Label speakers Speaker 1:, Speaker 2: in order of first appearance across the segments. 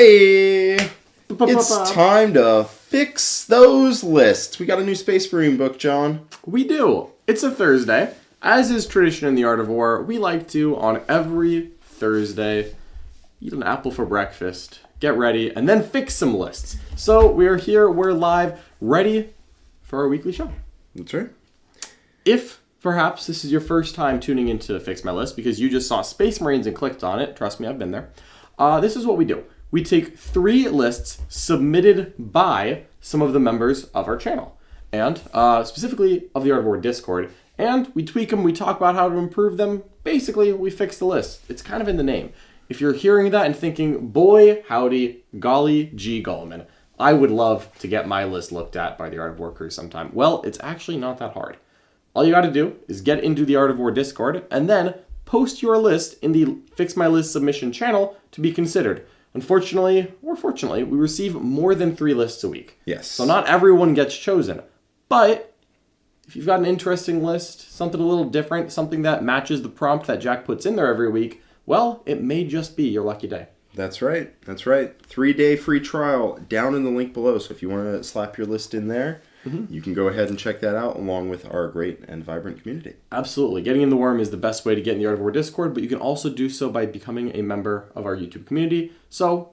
Speaker 1: Hey! It's time to fix those lists. We got a new Space Marine book, John.
Speaker 2: We do. It's a Thursday. As is tradition in the Art of War, we like to, on every Thursday, eat an apple for breakfast, get ready, and then fix some lists. So we're here, we're live, ready for our weekly show.
Speaker 1: That's right.
Speaker 2: If perhaps this is your first time tuning into Fix My List because you just saw Space Marines and clicked on it, trust me, I've been there. This is what we do. We take 3 lists submitted by some of the members of our channel, and specifically of the Art of War Discord, and we tweak them, we talk about how to improve them. Basically, we fix the list. It's kind of in the name. If you're hearing that and thinking, boy, howdy, golly, gee, Gulliman, I would love to get my list looked at by the Art of War crew sometime. Well, it's actually not that hard. All you got to do is get into the Art of War Discord and then post your list in the Fix My List submission channel to be considered. Unfortunately, or fortunately, we receive more than 3 lists a week.
Speaker 1: Yes.
Speaker 2: So not everyone gets chosen. But if you've got an interesting list, something a little different, something that matches the prompt that Jack puts in there every week, well, it may just be your lucky day.
Speaker 1: That's right. That's right. 3-day free trial down in the link below. So if you want to slap your list in there, you can go ahead and check that out along with our great and vibrant community.
Speaker 2: Absolutely. Getting in the worm is the best way to get in the Art of War Discord, but you can also do so by becoming a member of our YouTube community. So,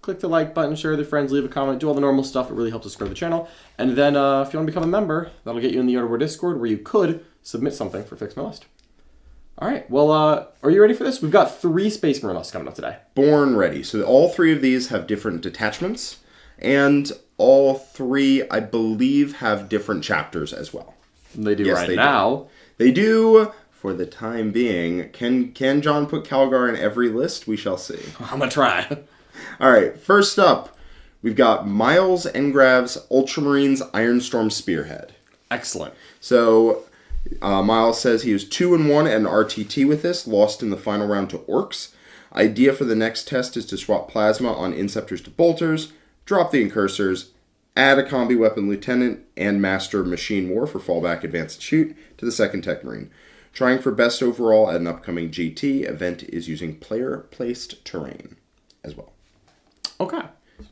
Speaker 2: click the like button, share with your friends, leave a comment, do all the normal stuff. It really helps us grow the channel. And then if you want to become a member, that'll get you in the Art of War Discord where you could submit something for Fix My List. All right. Well, are you ready for this? We've got 3 Space Marine lists coming up today.
Speaker 1: Born ready. So all 3 of these have different detachments, and all 3, I believe, have different chapters as well.
Speaker 2: They do now.
Speaker 1: They do for the time being. Can John put Calgar in every list? We shall see.
Speaker 2: I'm going to try.
Speaker 1: All right. First up, we've got Miles Engrav's Ultramarines Ironstorm Spearhead.
Speaker 2: Excellent.
Speaker 1: So Miles says he was 2-1 at an RTT with this, lost in the final round to Orcs. Idea for the next test is to swap Plasma on Inceptors to Bolters, drop the Incursors, add a Combi Weapon Lieutenant and Master Machine War for fallback, advance, and shoot to the 2nd Tech Marine. Trying for best overall at an upcoming GT event is using player-placed terrain as well.
Speaker 2: Okay.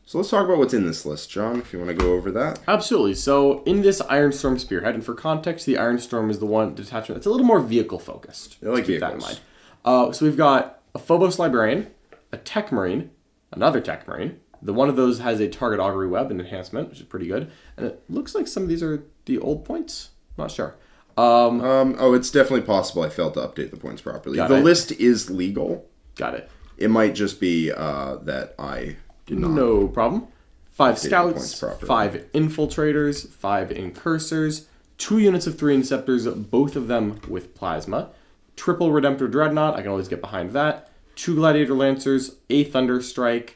Speaker 1: So let's talk about what's in this list, John, if you want to go over that.
Speaker 2: Absolutely. So in this Ironstorm Spearhead, and for context, the Ironstorm is the one detachment that's a little more vehicle-focused.
Speaker 1: I like
Speaker 2: keep
Speaker 1: vehicles.
Speaker 2: that in mind. So we've got a Phobos Librarian, a Tech Marine, another Tech Marine. One of those has a target augury web and enhancement, which is pretty good. And it looks like some of these are the old points. Not sure.
Speaker 1: It's definitely possible I failed to update the points properly. The list is legal.
Speaker 2: Got it.
Speaker 1: It might just be that I did not.
Speaker 2: No problem. 5 scouts, 5 infiltrators, 5 incursors, 2 units of 3 inceptors, both of them with plasma. Triple Redemptor Dreadnought, I can always get behind that. 2 Gladiator Lancers, a Thunderstrike,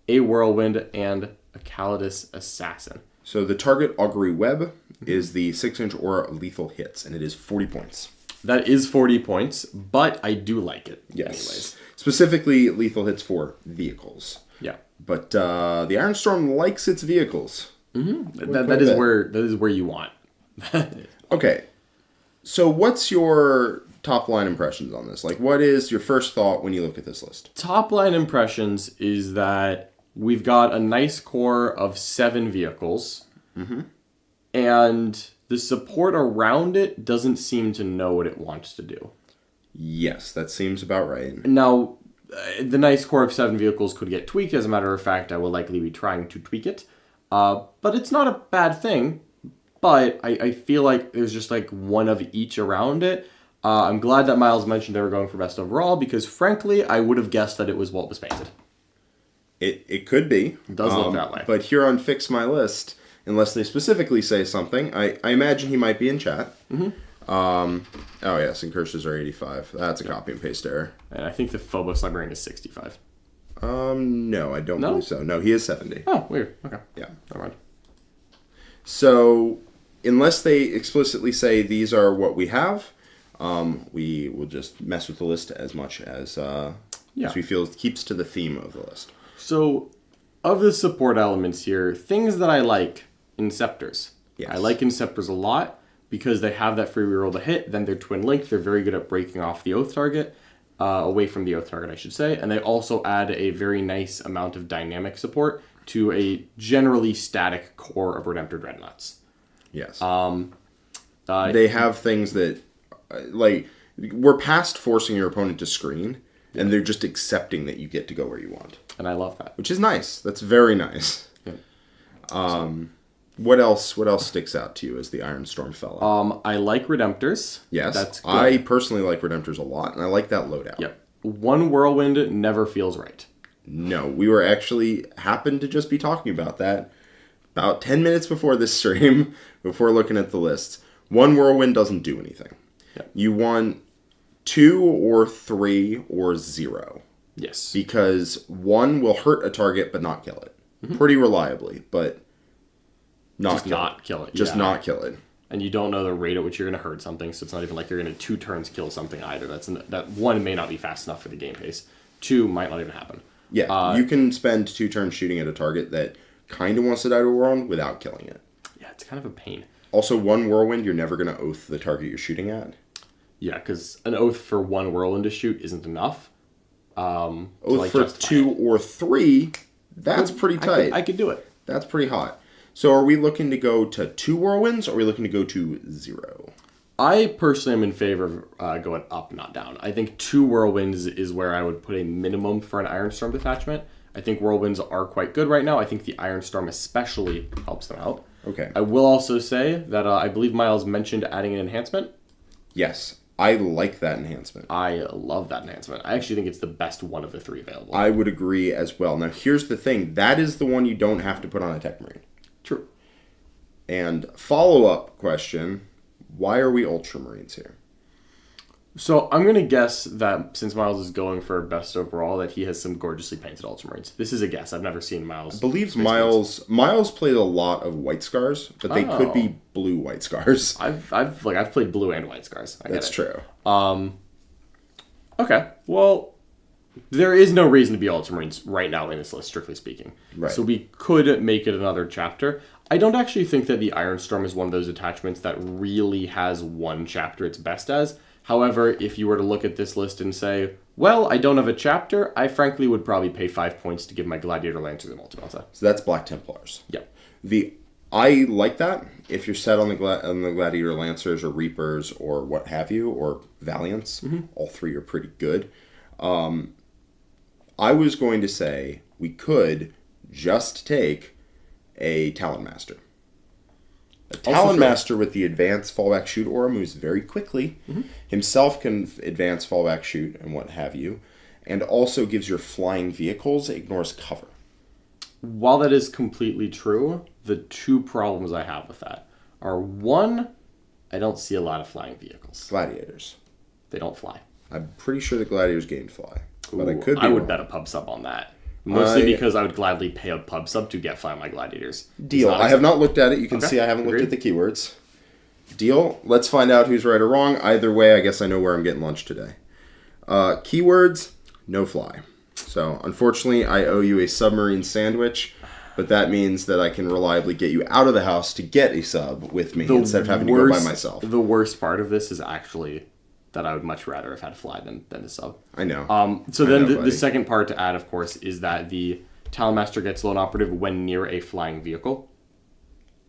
Speaker 2: a Whirlwind, and a Calidus Assassin.
Speaker 1: So the target augury web is the 6-inch aura lethal hits, and it is 40 points.
Speaker 2: That is 40 points, but I do like it.
Speaker 1: Yes.
Speaker 2: Anyways.
Speaker 1: Specifically, lethal hits for vehicles.
Speaker 2: Yeah.
Speaker 1: But the Ironstorm likes its vehicles.
Speaker 2: Mm-hmm. That is where you want.
Speaker 1: Okay. So what's your top line impressions on this? Like, what is your first thought when you look at this list?
Speaker 2: Top line impressions is that we've got a nice core of 7 vehicles. Mm-hmm. And the support around it doesn't seem to know what it wants to do.
Speaker 1: Yes, that seems about right.
Speaker 2: Now, the nice core of 7 vehicles could get tweaked. As a matter of fact, I will likely be trying to tweak it. But it's not a bad thing. But I feel like there's just like one of each around it. I'm glad that Miles mentioned they were going for best overall because, frankly, I would have guessed that it was what was painted.
Speaker 1: It could be.
Speaker 2: It does look that way.
Speaker 1: But here on Fix My List, unless they specifically say something, I imagine he might be in chat. Mm-hmm. Oh, yes, Incursors are 85. That's a copy and paste error.
Speaker 2: And I think the Phobos Librarian is 65.
Speaker 1: No, I don't believe so. No, he is 70.
Speaker 2: Oh, weird. Okay.
Speaker 1: Yeah.
Speaker 2: Never mind.
Speaker 1: So, unless they explicitly say these are what we have, we will just mess with the list as much as we feel keeps to the theme of the list.
Speaker 2: So, of the support elements here, things that I like, Inceptors.
Speaker 1: Yes.
Speaker 2: I like Inceptors a lot because they have that free reroll to hit, then they're twin linked, they're very good at breaking off the oath target, away from the Oath target, I should say. And they also add a very nice amount of dynamic support to a generally static core of Redemptor Dreadnoughts.
Speaker 1: Yes. They have things that, like, we're past forcing your opponent to screen, and they're just accepting that you get to go where you want.
Speaker 2: And I love that.
Speaker 1: Which is nice. That's very nice.
Speaker 2: Yeah.
Speaker 1: What else sticks out to you as the Ironstorm fella?
Speaker 2: I like Redemptors.
Speaker 1: Yes.
Speaker 2: That's good.
Speaker 1: I personally like Redemptors a lot, and I like that loadout.
Speaker 2: Yep. One Whirlwind never feels right.
Speaker 1: No, we were actually happened to just be talking about that about 10 minutes before this stream, before looking at the lists. One Whirlwind doesn't do anything.
Speaker 2: Yep.
Speaker 1: You want 2 or 3 or 0.
Speaker 2: Yes.
Speaker 1: Because 1 will hurt a target but not kill it. Pretty reliably, but not
Speaker 2: kill it.
Speaker 1: Just not kill it.
Speaker 2: And you don't know the rate at which you're going to hurt something, so it's not even like you're going to 2 turns kill something either. That 1 may not be fast enough for the game pace. 2 might not even happen.
Speaker 1: Yeah, you can spend 2 turns shooting at a target that kind of wants to die to a whirlwind without killing it.
Speaker 2: Yeah, it's kind of a pain.
Speaker 1: Also, 1 whirlwind, you're never going to oath the target you're shooting at.
Speaker 2: Yeah, because an oath for 1 whirlwind to shoot isn't enough.
Speaker 1: Oath for 2 or 3, that's pretty tight.
Speaker 2: I could do it.
Speaker 1: That's pretty hot. So are we looking to go to 2 whirlwinds, or are we looking to go to 0?
Speaker 2: I personally am in favor of going up, not down. I think 2 whirlwinds is where I would put a minimum for an Ironstorm detachment. I think whirlwinds are quite good right now. I think the Ironstorm especially helps them out.
Speaker 1: Okay.
Speaker 2: I will also say that I believe Miles mentioned adding an enhancement.
Speaker 1: Yes, I like that enhancement.
Speaker 2: I love that enhancement. I actually think it's the best one of the 3 available.
Speaker 1: I would agree as well. Now, here's the thing. That is the one you don't have to put on a Tech Marine.
Speaker 2: True.
Speaker 1: And follow-up question, why are we Ultramarines here?
Speaker 2: So I'm going to guess that since Miles is going for best overall, that he has some gorgeously painted Ultramarines. This is a guess. I've never seen Miles.
Speaker 1: I believe Miles played a lot of White Scars, but they could be blue White Scars.
Speaker 2: I've played blue and White Scars.
Speaker 1: That's true.
Speaker 2: Okay. Well, there is no reason to be Ultramarines right now in this list, strictly speaking.
Speaker 1: Right.
Speaker 2: So we could make it another chapter. I don't actually think that the Ironstorm is one of those attachments that really has one chapter it's best as. However, if you were to look at this list and say, well, I don't have a chapter, I frankly would probably pay 5 points to give my Gladiator Lancers a Multi-Melta.
Speaker 1: So that's Black Templars.
Speaker 2: Yep.
Speaker 1: I like that if you're set on the Gladiator Lancers or Reapers or what have you, or Valiants. Mm-hmm. All 3 are pretty good. I was going to say we could just take a Talon Master. A Talon Master with the advanced fallback shoot aura moves very quickly. Mm-hmm. Himself can advance fallback shoot and what have you. And also gives your flying vehicles, ignores cover.
Speaker 2: While that is completely true, the 2 problems I have with that are, 1, I don't see a lot of flying vehicles.
Speaker 1: Gladiators.
Speaker 2: They don't fly.
Speaker 1: I'm pretty sure the Gladiators gain fly. But
Speaker 2: Ooh, I would bet a pub sub on that. Mostly because I would gladly pay a pub sub to get Fly on my Gladiators.
Speaker 1: Deal. I have not looked at it. You can see I haven't looked at the keywords. Deal. Let's find out who's right or wrong. Either way, I guess I know where I'm getting lunch today. Keywords, no fly. So, unfortunately, I owe you a submarine sandwich, but that means that I can reliably get you out of the house to get a sub with me instead of having to go by myself.
Speaker 2: The worst part of this is actually that I would much rather have had fly than the sub.
Speaker 1: I know.
Speaker 2: So then the second part to add, of course, is that the Talon Master gets lone operative when near a flying vehicle.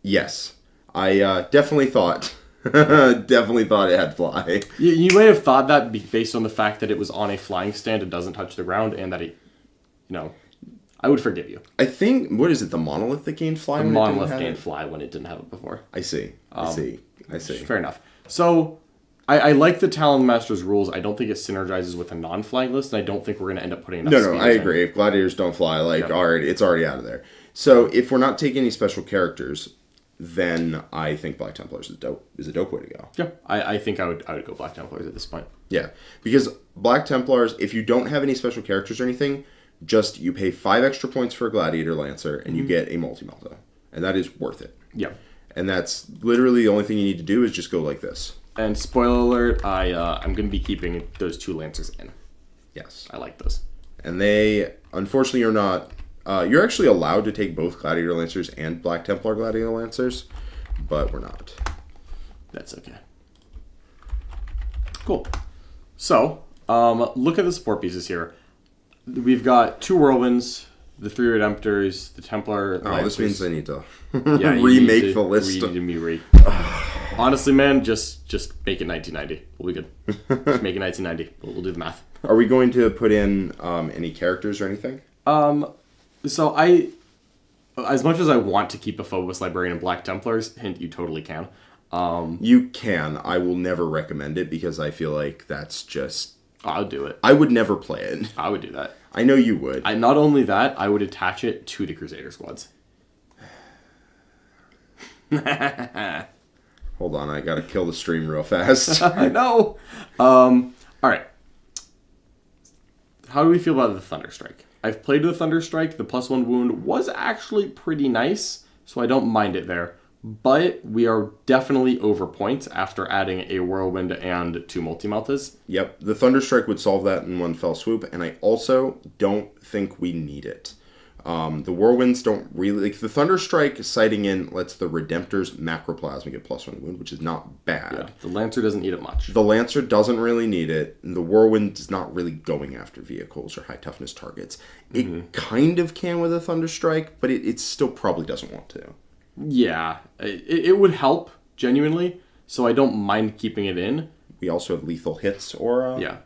Speaker 1: Yes. I definitely thought it had fly.
Speaker 2: You may have thought that based on the fact that it was on a flying stand, it doesn't touch the ground, and that it, I would forgive you.
Speaker 1: I think, what is it, the Monolith that gained fly?
Speaker 2: The Monolith gained fly when it didn't have it before.
Speaker 1: I see.
Speaker 2: Fair enough. So, I like the Talon Master's rules. I don't think it synergizes with a non-flying list, and I don't think we're going to end up putting enough
Speaker 1: No, I agree. If Gladiators don't fly, it's already out of there. So, if we're not taking any special characters, then I think Black Templars is a dope way to go.
Speaker 2: Yeah, I think I would go Black Templars at this point.
Speaker 1: Yeah, because Black Templars, if you don't have any special characters or anything, just you pay 5 extra points for a Gladiator Lancer, and you get a Multi-Melta. And that is worth it.
Speaker 2: Yeah.
Speaker 1: And that's literally the only thing you need to do is just go like this.
Speaker 2: And spoiler alert, I'm going to be keeping those 2 Lancers in.
Speaker 1: Yes.
Speaker 2: I like those.
Speaker 1: And they, unfortunately, are not... you're actually allowed to take both Gladiator Lancers and Black Templar Gladiator Lancers, but we're not.
Speaker 2: That's okay. Cool. So, Look at the support pieces here. We've got 2 Whirlwinds, the 3 Redemptors, the Templar.
Speaker 1: Oh, this means I need to
Speaker 2: you
Speaker 1: remake
Speaker 2: need to,
Speaker 1: the list.
Speaker 2: You need me Honestly, man, just make it 1990. We'll be good. Just make it 1990. We'll do the math.
Speaker 1: Are we going to put in any characters or anything?
Speaker 2: So I, as much as I want to keep a Phobos Librarian and Black Templars, hint, you totally can.
Speaker 1: You can. I will never recommend it because I feel like that's just...
Speaker 2: I'll do it.
Speaker 1: I would never play it.
Speaker 2: I would do that.
Speaker 1: I know you would.
Speaker 2: Not only that, I would attach it to the Crusader squads.
Speaker 1: Hold on, I gotta kill the stream real fast.
Speaker 2: I know. All right. How do we feel about the Thunderstrike? I've played with Thunderstrike. The +1 wound was actually pretty nice, so I don't mind it there. But we are definitely over points after adding a Whirlwind and 2 Multi-Meltas.
Speaker 1: Yep, the Thunderstrike would solve that in one fell swoop, and I also don't think we need it. The Whirlwinds don't really... Like, the Thunderstrike sighting in lets the Redemptor's Macroplasma get +1 wound, which is not bad.
Speaker 2: Yeah, the Lancer doesn't need it much.
Speaker 1: The Lancer doesn't really need it. The Whirlwind is not really going after vehicles or high-toughness targets. It kind of can with a Thunderstrike, but it still probably doesn't want to.
Speaker 2: Yeah, it would help, genuinely, so I don't mind keeping it in.
Speaker 1: We also have lethal hits aura.
Speaker 2: Yeah.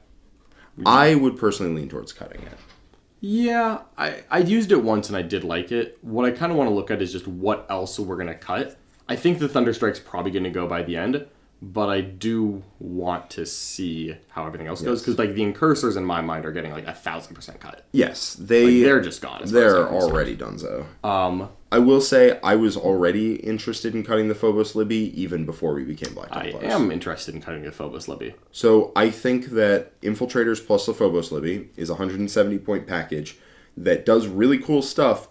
Speaker 1: I would personally lean towards cutting it.
Speaker 2: Yeah, I used it once and I did like it. What I kind of want to look at is just what else we're going to cut. I think the Thunderstrike's probably going to go by the end, but I do want to see how everything else goes, because like the Incursors in my mind are getting like 1,000% cut.
Speaker 1: Yes,
Speaker 2: they're just gone.
Speaker 1: They're already donezo. I will say I was already interested in cutting the Phobos Libby even before we became Black Templars.
Speaker 2: I am interested in cutting the Phobos Libby.
Speaker 1: So I think that Infiltrators plus the Phobos Libby is a 170-point package that does really cool stuff,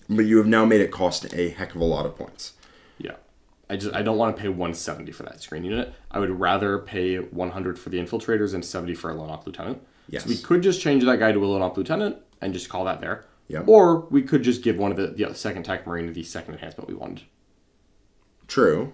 Speaker 1: but you have now made it cost a heck of a lot of points.
Speaker 2: Yeah. I don't want to pay 170 for that screen unit. I would rather pay 100 for the Infiltrators and 70 for a Lone Op Lieutenant.
Speaker 1: Yes.
Speaker 2: So we could just change that guy to a Lone Op Lieutenant and just call that there.
Speaker 1: Yep.
Speaker 2: Or we could just give one of the second Tech Marine the second enhancement we wanted.
Speaker 1: True.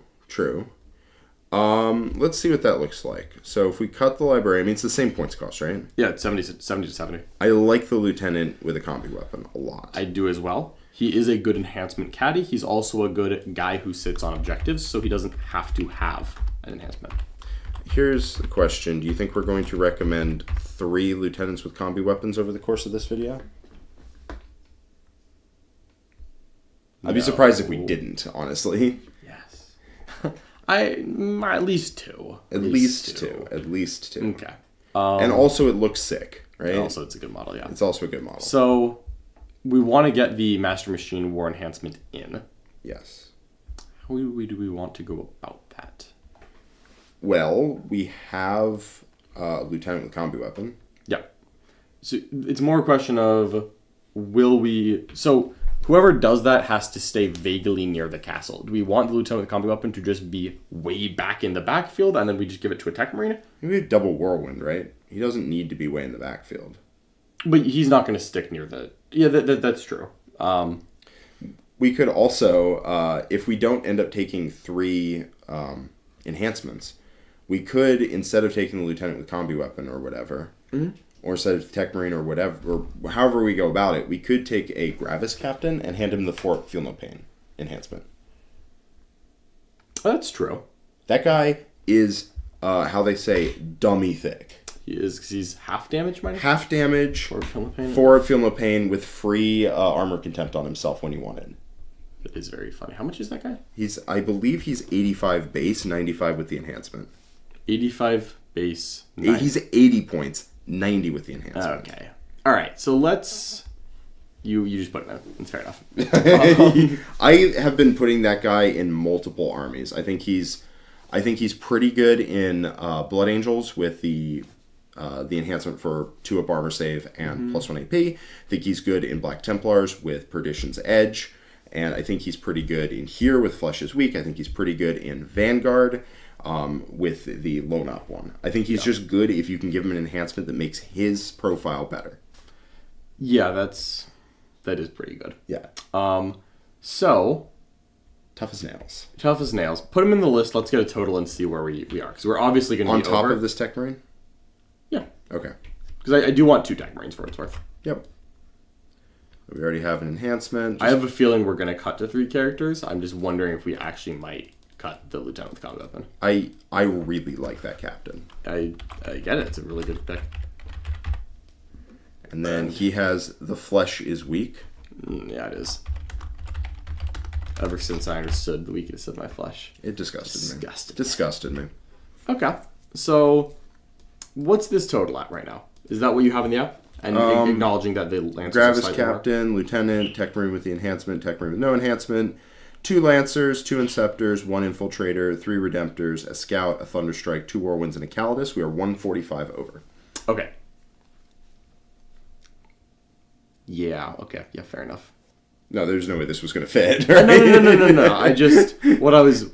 Speaker 1: Let's see what that looks like. So if we cut the Librarian, I mean, it's the same points cost, right?
Speaker 2: Yeah, it's 70 to 70.
Speaker 1: I like the Lieutenant with a combi weapon a lot.
Speaker 2: I do as well. He is a good enhancement caddy. He's also a good guy who sits on objectives, so he doesn't have to have an enhancement.
Speaker 1: Here's the question. Do you think we're going to recommend 3 Lieutenants with combi weapons over the course of this video? I'd be surprised if we didn't, honestly.
Speaker 2: Yes. At least 2.
Speaker 1: At least two.
Speaker 2: Okay.
Speaker 1: And also it looks sick, right?
Speaker 2: Also, it's a good model, yeah.
Speaker 1: It's also a good model.
Speaker 2: So, we want to get the Master Machine War Enhancement in.
Speaker 1: Yes.
Speaker 2: How do we want to go about that?
Speaker 1: Well, we have a Lieutenant with combi weapon.
Speaker 2: Yeah. So, it's more a question of, will we... So... Whoever does that has to stay vaguely near the castle. Do we want the Lieutenant with combi weapon to just be way back in the backfield and then we just give it to a Tech Marine?
Speaker 1: Maybe a double Whirlwind, right? He doesn't need to be way in the backfield.
Speaker 2: But he's not going to stick near the... Yeah, that's true.
Speaker 1: We could also, if we don't end up taking 3 enhancements, we could, instead of taking the Lieutenant with combi weapon or whatever... or instead of Tech Marine or whatever, or however we go about it, we could take a Gravis Captain and hand him the Fort Feel No Pain enhancement.
Speaker 2: That's true.
Speaker 1: That guy is, how they say, dummy thick.
Speaker 2: He is, because he's half damage, minus?
Speaker 1: Half damage,
Speaker 2: Fort Feel No Pain?
Speaker 1: Fort Feel No Pain with free armor contempt on himself when he wanted.
Speaker 2: That is very funny. How much is that guy?
Speaker 1: I believe he's 85 base, 95 with the enhancement.
Speaker 2: 85 base, 90.
Speaker 1: He's 80 points. 90 with the enhancement.
Speaker 2: Okay. All right. So let's... You just put him in. It's fair enough.
Speaker 1: I have been putting that guy in multiple armies. I think he's pretty good in Blood Angels with the enhancement for 2-up armor save and +1 AP. I think he's good in Black Templars with Perdition's Edge. And I think he's pretty good in here with Flesh is Weak. I think he's pretty good in Vanguard. With the Lone Op one. I think he's just good if you can give him an enhancement that makes his profile better.
Speaker 2: Yeah, that is pretty good.
Speaker 1: Yeah.
Speaker 2: So...
Speaker 1: Tough as nails.
Speaker 2: Tough as nails. Put him in the list. Let's get a total and see where we are. Because we're obviously going to be
Speaker 1: on top
Speaker 2: over.
Speaker 1: of this Tech Marine?
Speaker 2: Yeah.
Speaker 1: Okay.
Speaker 2: Because I do want 2 Tech Marines for what it's worth.
Speaker 1: Yep. We already have an enhancement.
Speaker 2: I have a feeling we're going to cut to 3 characters. I'm just wondering if we actually might cut the Lieutenant with combat weapon.
Speaker 1: I really like that captain.
Speaker 2: I get it. It's a really good pick.
Speaker 1: And then he has the flesh is weak.
Speaker 2: Yeah, it is. Ever since I understood the weakness of my flesh.
Speaker 1: It disgusted me.
Speaker 2: Disgusted.
Speaker 1: Disgusted me.
Speaker 2: Okay. So, what's this total at right now? Is that what you have in the app? And acknowledging that the Lancers
Speaker 1: Gravis
Speaker 2: are
Speaker 1: Captain, Lieutenant, Tech Marine with the enhancement, Tech Marine with no enhancement, 2 Lancers, 2 Inceptors, 1 Infiltrator, 3 Redemptors, a Scout, a Thunderstrike, 2 Whirlwinds, and a Calidus. We are 145 over.
Speaker 2: Okay. Yeah, okay. Yeah, fair enough.
Speaker 1: No, there's no way this was going to fit.
Speaker 2: Right? No. I just... What I was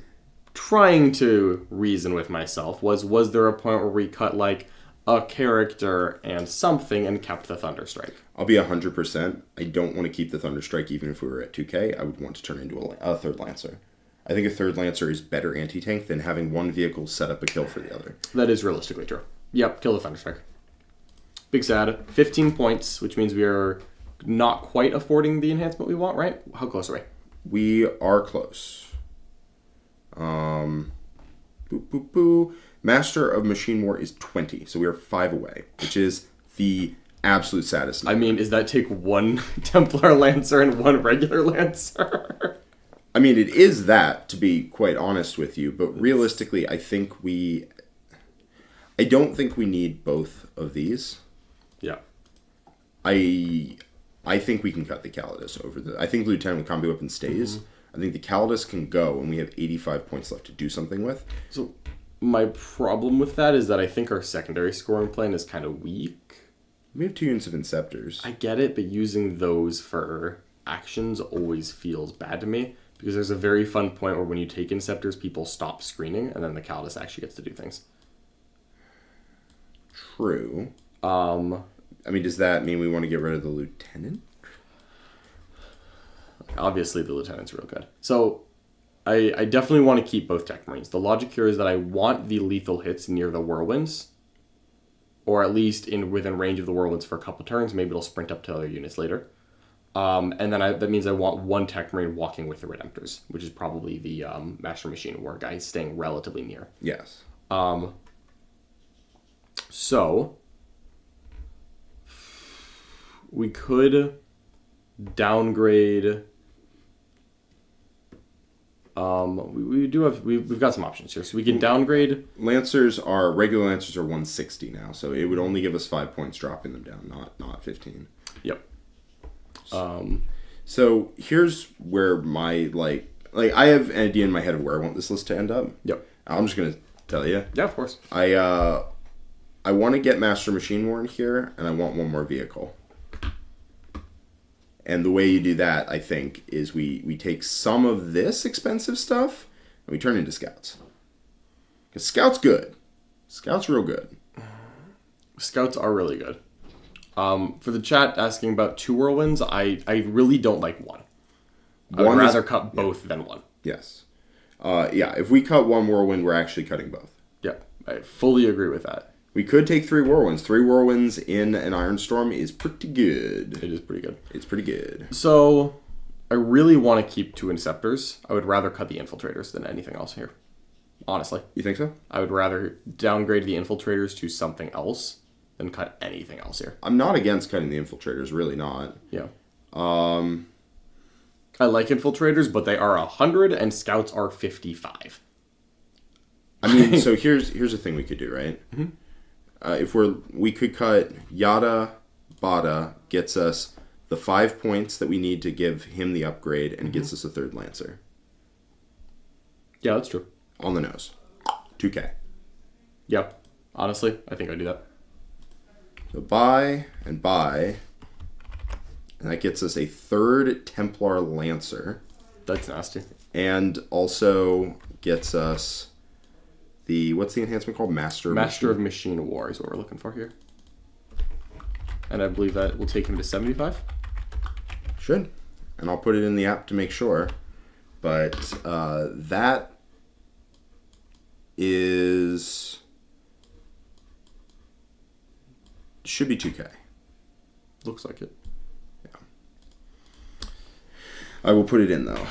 Speaker 2: trying to reason with myself was there a point where we cut, like, a character and something and kept the Thunderstrike?
Speaker 1: I'll be 100%. I don't want to keep the Thunderstrike even if we were at 2K. I would want to turn into a 3rd Lancer. I think a 3rd Lancer is better anti-tank than having one vehicle set up a kill for the other.
Speaker 2: That is realistically true. Yep, kill the Thunderstrike. Big sad. 15 points, which means we are not quite affording the enhancement we want, right? How close are we?
Speaker 1: We are close. Master of Machine War is 20, so we are 5 away, which is the absolute saddest number.
Speaker 2: I mean, does that take 1 Templar Lancer and 1 regular Lancer?
Speaker 1: I mean, it is that, to be quite honest with you, but realistically, I don't think we need both of these.
Speaker 2: Yeah.
Speaker 1: I think we can cut the Calidus over I think Lieutenant with combat weapon stays. I think the Calidus can go, and we have 85 points left to do something with.
Speaker 2: So, my problem with that is that I think our secondary scoring plan is kind of weak.
Speaker 1: We have 2 units of Inceptors.
Speaker 2: I get it, but using those for actions always feels bad to me, because there's a very fun point where when you take Inceptors, people stop screening, and then the Calidus actually gets to do things.
Speaker 1: True. I mean, does that mean we want to get rid of the Lieutenant?
Speaker 2: Obviously, the Lieutenant's real good. So, I definitely want to keep both Tech Marines. The logic here is that I want the lethal hits near the Whirlwinds, or at least within range of the Whirlwinds for a couple turns. Maybe it'll sprint up to other units later. And then that means I want 1 Tech Marine walking with the Redemptors, which is probably the Master Machine War guy staying relatively near.
Speaker 1: Yes.
Speaker 2: So, we could downgrade... we've got some options here. So we can downgrade...
Speaker 1: Regular Lancers are 160 now, so it would only give us 5 points dropping them down, not 15.
Speaker 2: Yep.
Speaker 1: So here's where my, I have an idea in my head of where I want this list to end up.
Speaker 2: Yep.
Speaker 1: I'm just going to tell you.
Speaker 2: Yeah, of course.
Speaker 1: I want to get Master Machine War in here, and I want 1 more vehicle. And the way you do that, I think, is we take some of this expensive stuff and we turn into Scouts. Because Scout's good. Scout's real good.
Speaker 2: Scouts are really good. For the chat asking about 2 Whirlwinds, I really don't like 1. I would rather cut both than 1.
Speaker 1: Yes. If we cut 1 Whirlwind, we're actually cutting both.
Speaker 2: Yeah, I fully agree with that.
Speaker 1: We could take 3 Whirlwinds. 3 Whirlwinds in an Ironstorm is pretty good.
Speaker 2: It is pretty good.
Speaker 1: It's pretty good.
Speaker 2: So, I really want to keep 2 Inceptors. I would rather cut the Infiltrators than anything else here. Honestly.
Speaker 1: You think so?
Speaker 2: I would rather downgrade the Infiltrators to something else than cut anything else here.
Speaker 1: I'm not against cutting the Infiltrators, really not.
Speaker 2: Yeah. I like Infiltrators, but they are 100 and Scouts are 55.
Speaker 1: I mean, so here's the thing we could do, right? Mm-hmm. We could cut Yada Bada, gets us the 5 points that we need to give him the upgrade, and gets us a 3rd Lancer.
Speaker 2: Yeah, that's true.
Speaker 1: On the nose. 2K.
Speaker 2: Yeah, honestly, I think I'd do that.
Speaker 1: So buy, and that gets us a 3rd Templar Lancer.
Speaker 2: That's nasty.
Speaker 1: And also gets us what's the enhancement called? Master
Speaker 2: of Machine War is what we're looking for here. And I believe that will take him to 75.
Speaker 1: Should. And I'll put it in the app to make sure. But that is should be 2K.
Speaker 2: Looks like it.
Speaker 1: I will put it in, though.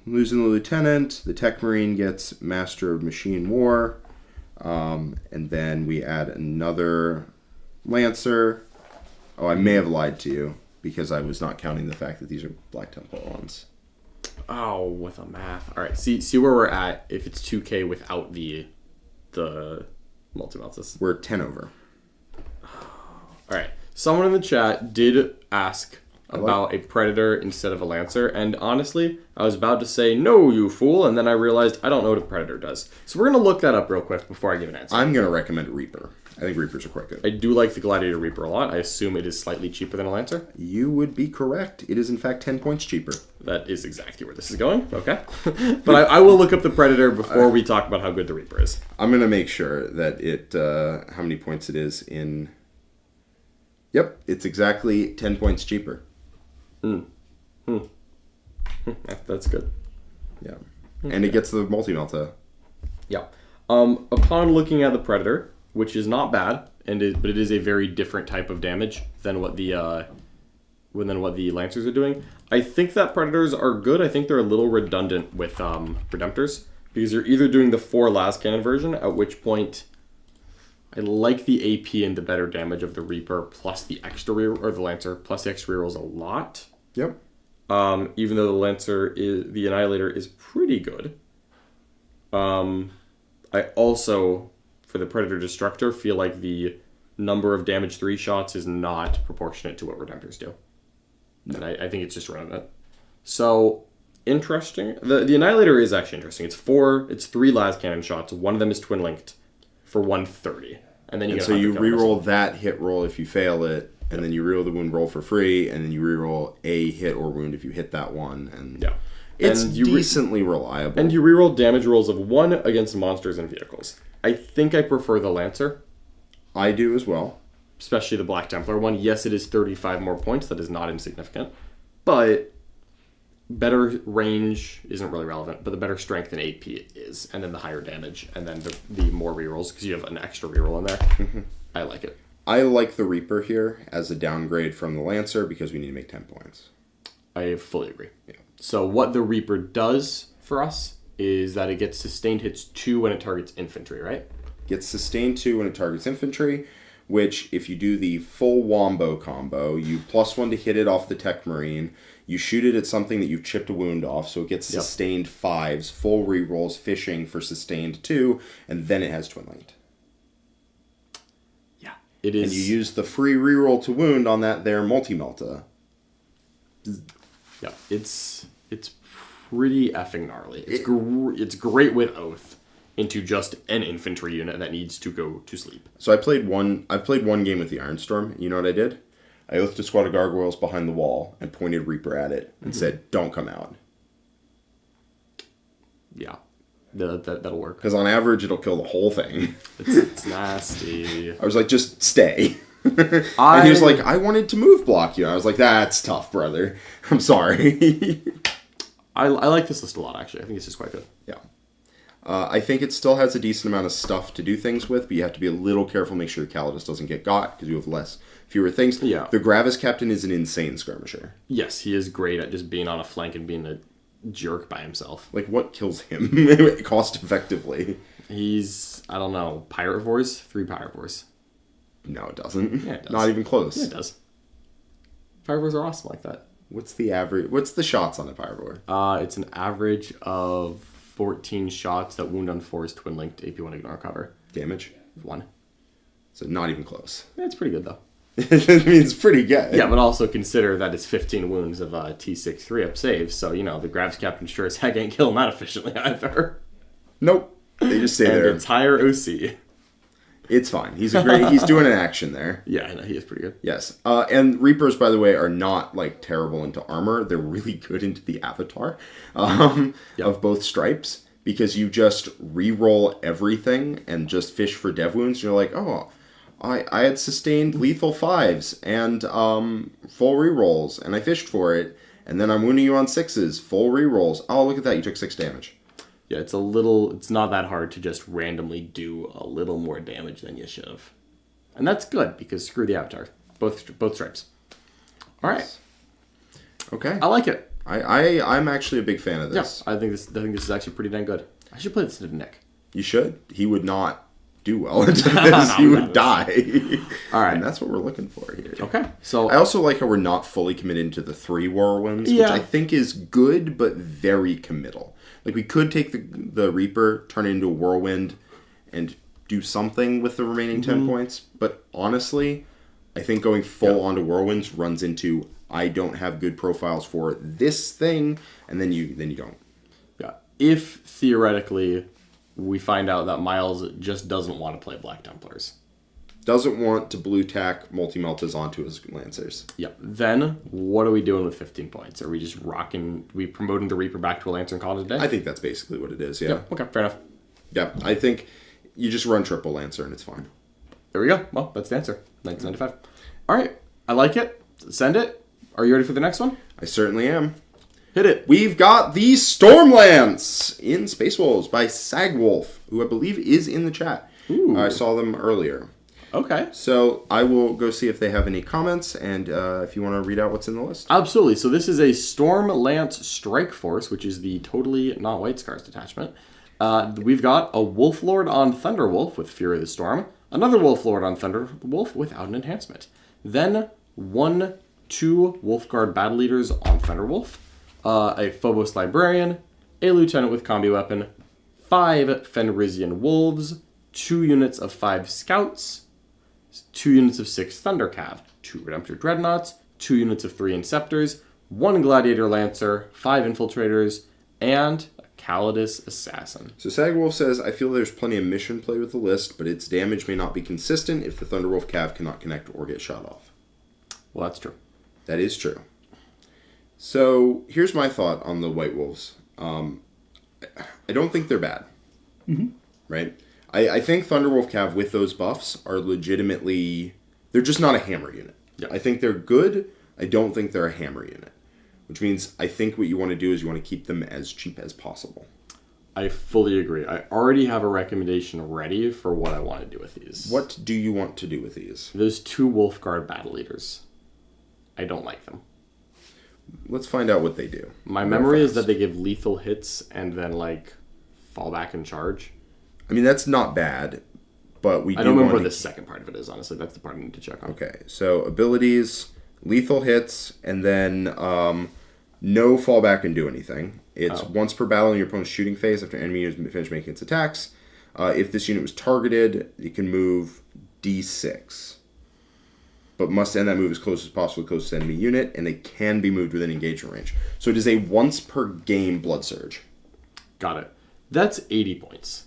Speaker 1: Losing the lieutenant. The tech marine gets master of machine war. And then we add another lancer. Oh, I may have lied to you because I was not counting the fact that these are Black Templar ones.
Speaker 2: Oh, with a math. All right, see where we're at if it's 2K without the multi-meltas.
Speaker 1: We're 10 over.
Speaker 2: All right. Someone in the chat did ask about a predator instead of a lancer, and honestly, I was about to say no, you fool, and then I realized I don't know what a predator does. So we're gonna look that up real quick before I give an answer.
Speaker 1: I'm gonna recommend Reaper. I think Reapers are quite good.
Speaker 2: I do like the Gladiator Reaper a lot. I assume it is slightly cheaper than a lancer.
Speaker 1: You would be correct. It is in fact 10 points cheaper.
Speaker 2: That is exactly where this is going. Okay, but I will look up the predator before we talk about how good the Reaper is.
Speaker 1: I'm gonna make sure that it how many points it is in. Yep, it's exactly 10 points cheaper.
Speaker 2: That's good.
Speaker 1: Yeah. And it gets the multi-melta.
Speaker 2: Yeah. Upon looking at the Predator, which is not bad, but it is a very different type of damage than what the Lancers are doing. I think that Predators are good. I think they're a little redundant with Redemptors, because you're either doing the 4 last cannon version, at which point I like the AP and the better damage of the Reaper plus the extra reroll, or the Lancer plus the extra rerolls a lot.
Speaker 1: Yep.
Speaker 2: Even though the Annihilator is pretty good. I also, for the Predator Destructor, feel like the number of damage 3 shots is not proportionate to what Redemptors do. No. And I think it's just redundant. So, interesting. The Annihilator is actually interesting. It's 3 las cannon shots. One of them is twin linked for 130. And then you
Speaker 1: reroll that hit roll if you fail it, and then you reroll the wound roll for free, and then you reroll a hit or wound if you hit that one, and it's decently reliable.
Speaker 2: And you reroll damage rolls of 1 against monsters and vehicles. I think I prefer the Lancer.
Speaker 1: I do as well.
Speaker 2: Especially the Black Templar one. Yes, it is 35 more points. That is not insignificant. But better range isn't really relevant, but the better strength and AP is. And then the higher damage, and then the more rerolls, because you have an extra reroll in there. I like it.
Speaker 1: I like the Reaper here as a downgrade from the Lancer because we need to make 10 points.
Speaker 2: I fully agree. Yeah. So what the Reaper does for us is that it gets sustained hits 2 when it targets infantry, right?
Speaker 1: Gets sustained 2 when it targets infantry, which if you do the full Wombo combo, you +1 to hit it off the Tech Marine, you shoot it at something that you've chipped a wound off, so it gets sustained 5s, full rerolls, fishing for sustained 2, and then it has twin linked.
Speaker 2: Yeah, it is.
Speaker 1: And you use the free reroll to wound on that there multi-melta.
Speaker 2: Yeah, it's pretty effing gnarly. It's great with Oath into just an infantry unit that needs to go to sleep.
Speaker 1: So I've played one game with the Ironstorm. You know what I did? I oathed a squad of gargoyles behind the wall and pointed Reaper at it and said, "Don't come out." Yeah,
Speaker 2: that'll work.
Speaker 1: Because on average, it'll kill the whole thing.
Speaker 2: It's nasty.
Speaker 1: I was like, "Just stay." And he was like, "I wanted to move block you." I was like, "That's tough, brother. I'm sorry."
Speaker 2: I like this list a lot, actually. I think this is quite good.
Speaker 1: Yeah. I think it still has a decent amount of stuff to do things with, but you have to be a little careful, make sure the Calidus doesn't get got, because you have fewer things.
Speaker 2: Yeah.
Speaker 1: The Gravis Captain is an insane skirmisher.
Speaker 2: Yes, he is great at just being on a flank and being a jerk by himself.
Speaker 1: Like, what kills him cost effectively?
Speaker 2: He's, I don't know, Pyrovores? 3 Pyrovores.
Speaker 1: No, it doesn't.
Speaker 2: Yeah, it does.
Speaker 1: Not even close.
Speaker 2: Yeah, it does. Pyrovores are awesome like that.
Speaker 1: What's the average? What's the shots on a Pyrovore?
Speaker 2: It's an average of 14 shots that wound on 4 is twin linked, AP1 ignore cover.
Speaker 1: Damage?
Speaker 2: 1.
Speaker 1: So not even close.
Speaker 2: Yeah, it's pretty good though.
Speaker 1: I mean, it's pretty good.
Speaker 2: Yeah, but also consider that it's 15 wounds of T6 3-up saves, so, the Gravis Captain sure as heck ain't killing that efficiently either.
Speaker 1: Nope. They just stay there.
Speaker 2: And entire OC.
Speaker 1: It's fine. He's doing an action there.
Speaker 2: Yeah, I know, he is pretty good.
Speaker 1: Yes. And Reapers, by the way, are not, terrible into armor. They're really good into the avatar of both stripes, because you just re-roll everything and just fish for dev wounds. You're like, oh, I had sustained lethal 5s and full re-rolls, and I fished for it, and then I'm wounding you on 6s, full re-rolls. Oh, look at that. You took 6 damage.
Speaker 2: Yeah, it's not that hard to just randomly do a little more damage than you should have. And that's good, because screw the Avatar. Both stripes. All right.
Speaker 1: Okay.
Speaker 2: I like it.
Speaker 1: I'm actually a big fan of this.
Speaker 2: Yeah, I think this is actually pretty dang good. I should play this to Nick.
Speaker 1: You should. He would not do well into this. He would die.
Speaker 2: All right.
Speaker 1: And that's what we're looking for here.
Speaker 2: Okay. So
Speaker 1: I also like how we're not fully committed to the 3 whirlwinds, which I think is good, but very committal. Like, we could take the Reaper, turn it into a whirlwind, and do something with the remaining 10 points. But honestly, I think going full onto whirlwinds runs into, I don't have good profiles for this thing, and then you don't.
Speaker 2: Yeah. If theoretically we find out that Miles just doesn't want to play Black Templars.
Speaker 1: Doesn't want to blue tack multi-meltas onto his Lancers.
Speaker 2: Yep. Then, what are we doing with 15 points? Are we just we promoting the Reaper back to a Lancer and call it a day?
Speaker 1: I think that's basically what it is, yeah.
Speaker 2: Yep. Okay, fair enough.
Speaker 1: Yeah, I think you just run triple Lancer and it's fine.
Speaker 2: There we go. Well, that's the answer. 1995. All right. I like it. Send it. Are you ready for the next one?
Speaker 1: I certainly am.
Speaker 2: Hit it.
Speaker 1: We've got the Stormlance in Space Wolves by Sagwolf, who I believe is in the chat.
Speaker 2: Ooh.
Speaker 1: I saw them earlier.
Speaker 2: Okay.
Speaker 1: So I will go see if they have any comments, and if you want to read out what's in the list.
Speaker 2: Absolutely. So this is a Stormlance Strike Force, which is the totally not White Scars detachment. We've got a Wolf Lord on Thunderwolf with Fury of the Storm, another Wolf Lord on Thunderwolf without an enhancement. Then 2 Wolf Guard Battle Leaders on Thunderwolf, a Phobos Librarian, a Lieutenant with Combi Weapon, 5 Fenrisian Wolves, 2 units of 5 Scouts, 2 units of 6 Thundercav, 2 Redemptor Dreadnoughts, 2 units of 3 Inceptors, 1 Gladiator Lancer, 5 Infiltrators, and a Calidus Assassin.
Speaker 1: So Sagwolf says, I feel there's plenty of mission play with the list, but its damage may not be consistent if the Thunderwolf Cav cannot connect or get shot off.
Speaker 2: Well, that's true.
Speaker 1: That is true. So here's my thought on the White Wolves. I don't think they're bad.
Speaker 2: Mm-hmm.
Speaker 1: Right? I think Thunderwolf Cav with those buffs are legitimately... They're just not a hammer unit.
Speaker 2: Yeah.
Speaker 1: I think they're good. I don't think they're a hammer unit. Which means I think what you want to do is you want to keep them as cheap as possible.
Speaker 2: I fully agree. I already have a recommendation ready for what I want to do with these.
Speaker 1: What do you want to do with these?
Speaker 2: Those 2 Wolf Guard Battle Leaders. I don't like them.
Speaker 1: Let's find out what they do.
Speaker 2: My memory is that they give lethal hits and then, fall back and charge.
Speaker 1: I mean, that's not bad, but
Speaker 2: I don't remember what the second part of it is, honestly. That's the part I need to check on.
Speaker 1: Okay, so abilities, lethal hits, and then no fall back and do anything. It's once per battle in your opponent's shooting phase after enemy units finish making its attacks. If this unit was targeted, it can move D6. But must end that move as close as possible to the closest enemy unit, and they can be moved within engagement range. So it is a once per game Blood Surge.
Speaker 2: Got it. That's 80 points.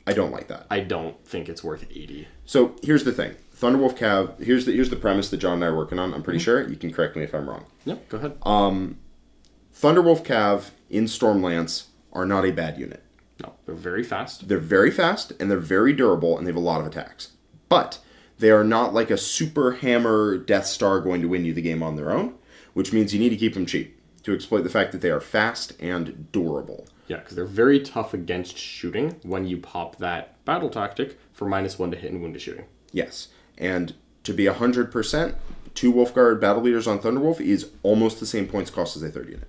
Speaker 1: I don't like that.
Speaker 2: I don't think it's worth 80.
Speaker 1: So here's the thing. Thunderwolf Cav, here's the premise that John and I are working on. I'm pretty sure. You can correct me if I'm wrong.
Speaker 2: Yep, go ahead.
Speaker 1: Thunderwolf Cav in Stormlance are not a bad unit.
Speaker 2: No, they're very fast.
Speaker 1: They're very fast, and they're very durable, and they have a lot of attacks. But they are not like a super hammer Death Star going to win you the game on their own, which means you need to keep them cheap to exploit the fact that they are fast and durable.
Speaker 2: Yeah, because they're very tough against shooting when you pop that battle tactic for -1 to hit and wound to shooting.
Speaker 1: Yes, and to be 100%, 2 Wolfguard Battle Leaders on Thunderwolf is almost the same points cost as a 3rd unit.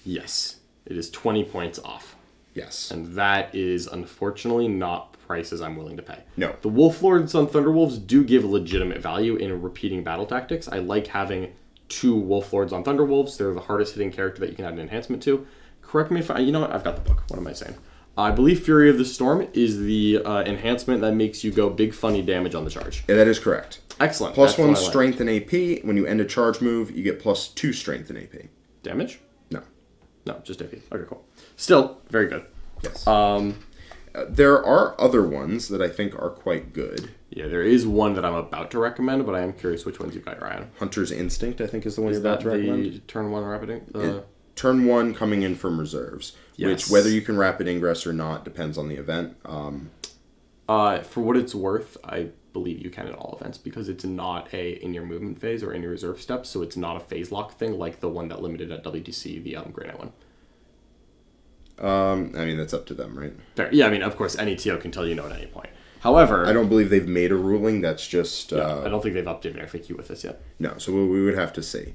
Speaker 2: Yes, it is 20 points off.
Speaker 1: Yes.
Speaker 2: And that is unfortunately not prices I'm willing to pay.
Speaker 1: No.
Speaker 2: The Wolf Lords on Thunderwolves do give legitimate value in repeating battle tactics. I like having 2 Wolf Lords on Thunderwolves. They're the hardest hitting character that you can add an enhancement to. Correct me if you know what? I've got the book. What am I saying? I believe Fury of the Storm is the enhancement that makes you go big funny damage on the charge.
Speaker 1: Yeah, that is correct.
Speaker 2: Excellent.
Speaker 1: +1 strength and AP. When you end a charge move, you get +2 strength and AP.
Speaker 2: Damage?
Speaker 1: No.
Speaker 2: No, just AP. Okay, cool. Still, very good.
Speaker 1: Yes. There are other ones that I think are quite good.
Speaker 2: Yeah, there is one that I'm about to recommend, but I am curious which ones you've got your eye on.
Speaker 1: Hunter's Instinct, I think, is the one you're about to recommend.
Speaker 2: The turn 1 rapid?
Speaker 1: Turn 1 coming in from reserves,
Speaker 2: yes.
Speaker 1: Which, whether you can rapid ingress or not, depends on the event.
Speaker 2: For what it's worth, I believe you can at all events, because it's not in your movement phase or in your reserve steps, so it's not a phase lock thing like the one that limited at WTC, the Grey Knight one.
Speaker 1: I mean, that's up to them, right?
Speaker 2: Fair. Yeah, I mean, of course, any TO can tell you no at any point. However,
Speaker 1: I don't believe they've made a ruling. That's just...
Speaker 2: I don't think they've updated FAQ with this yet.
Speaker 1: No, so we would have to see.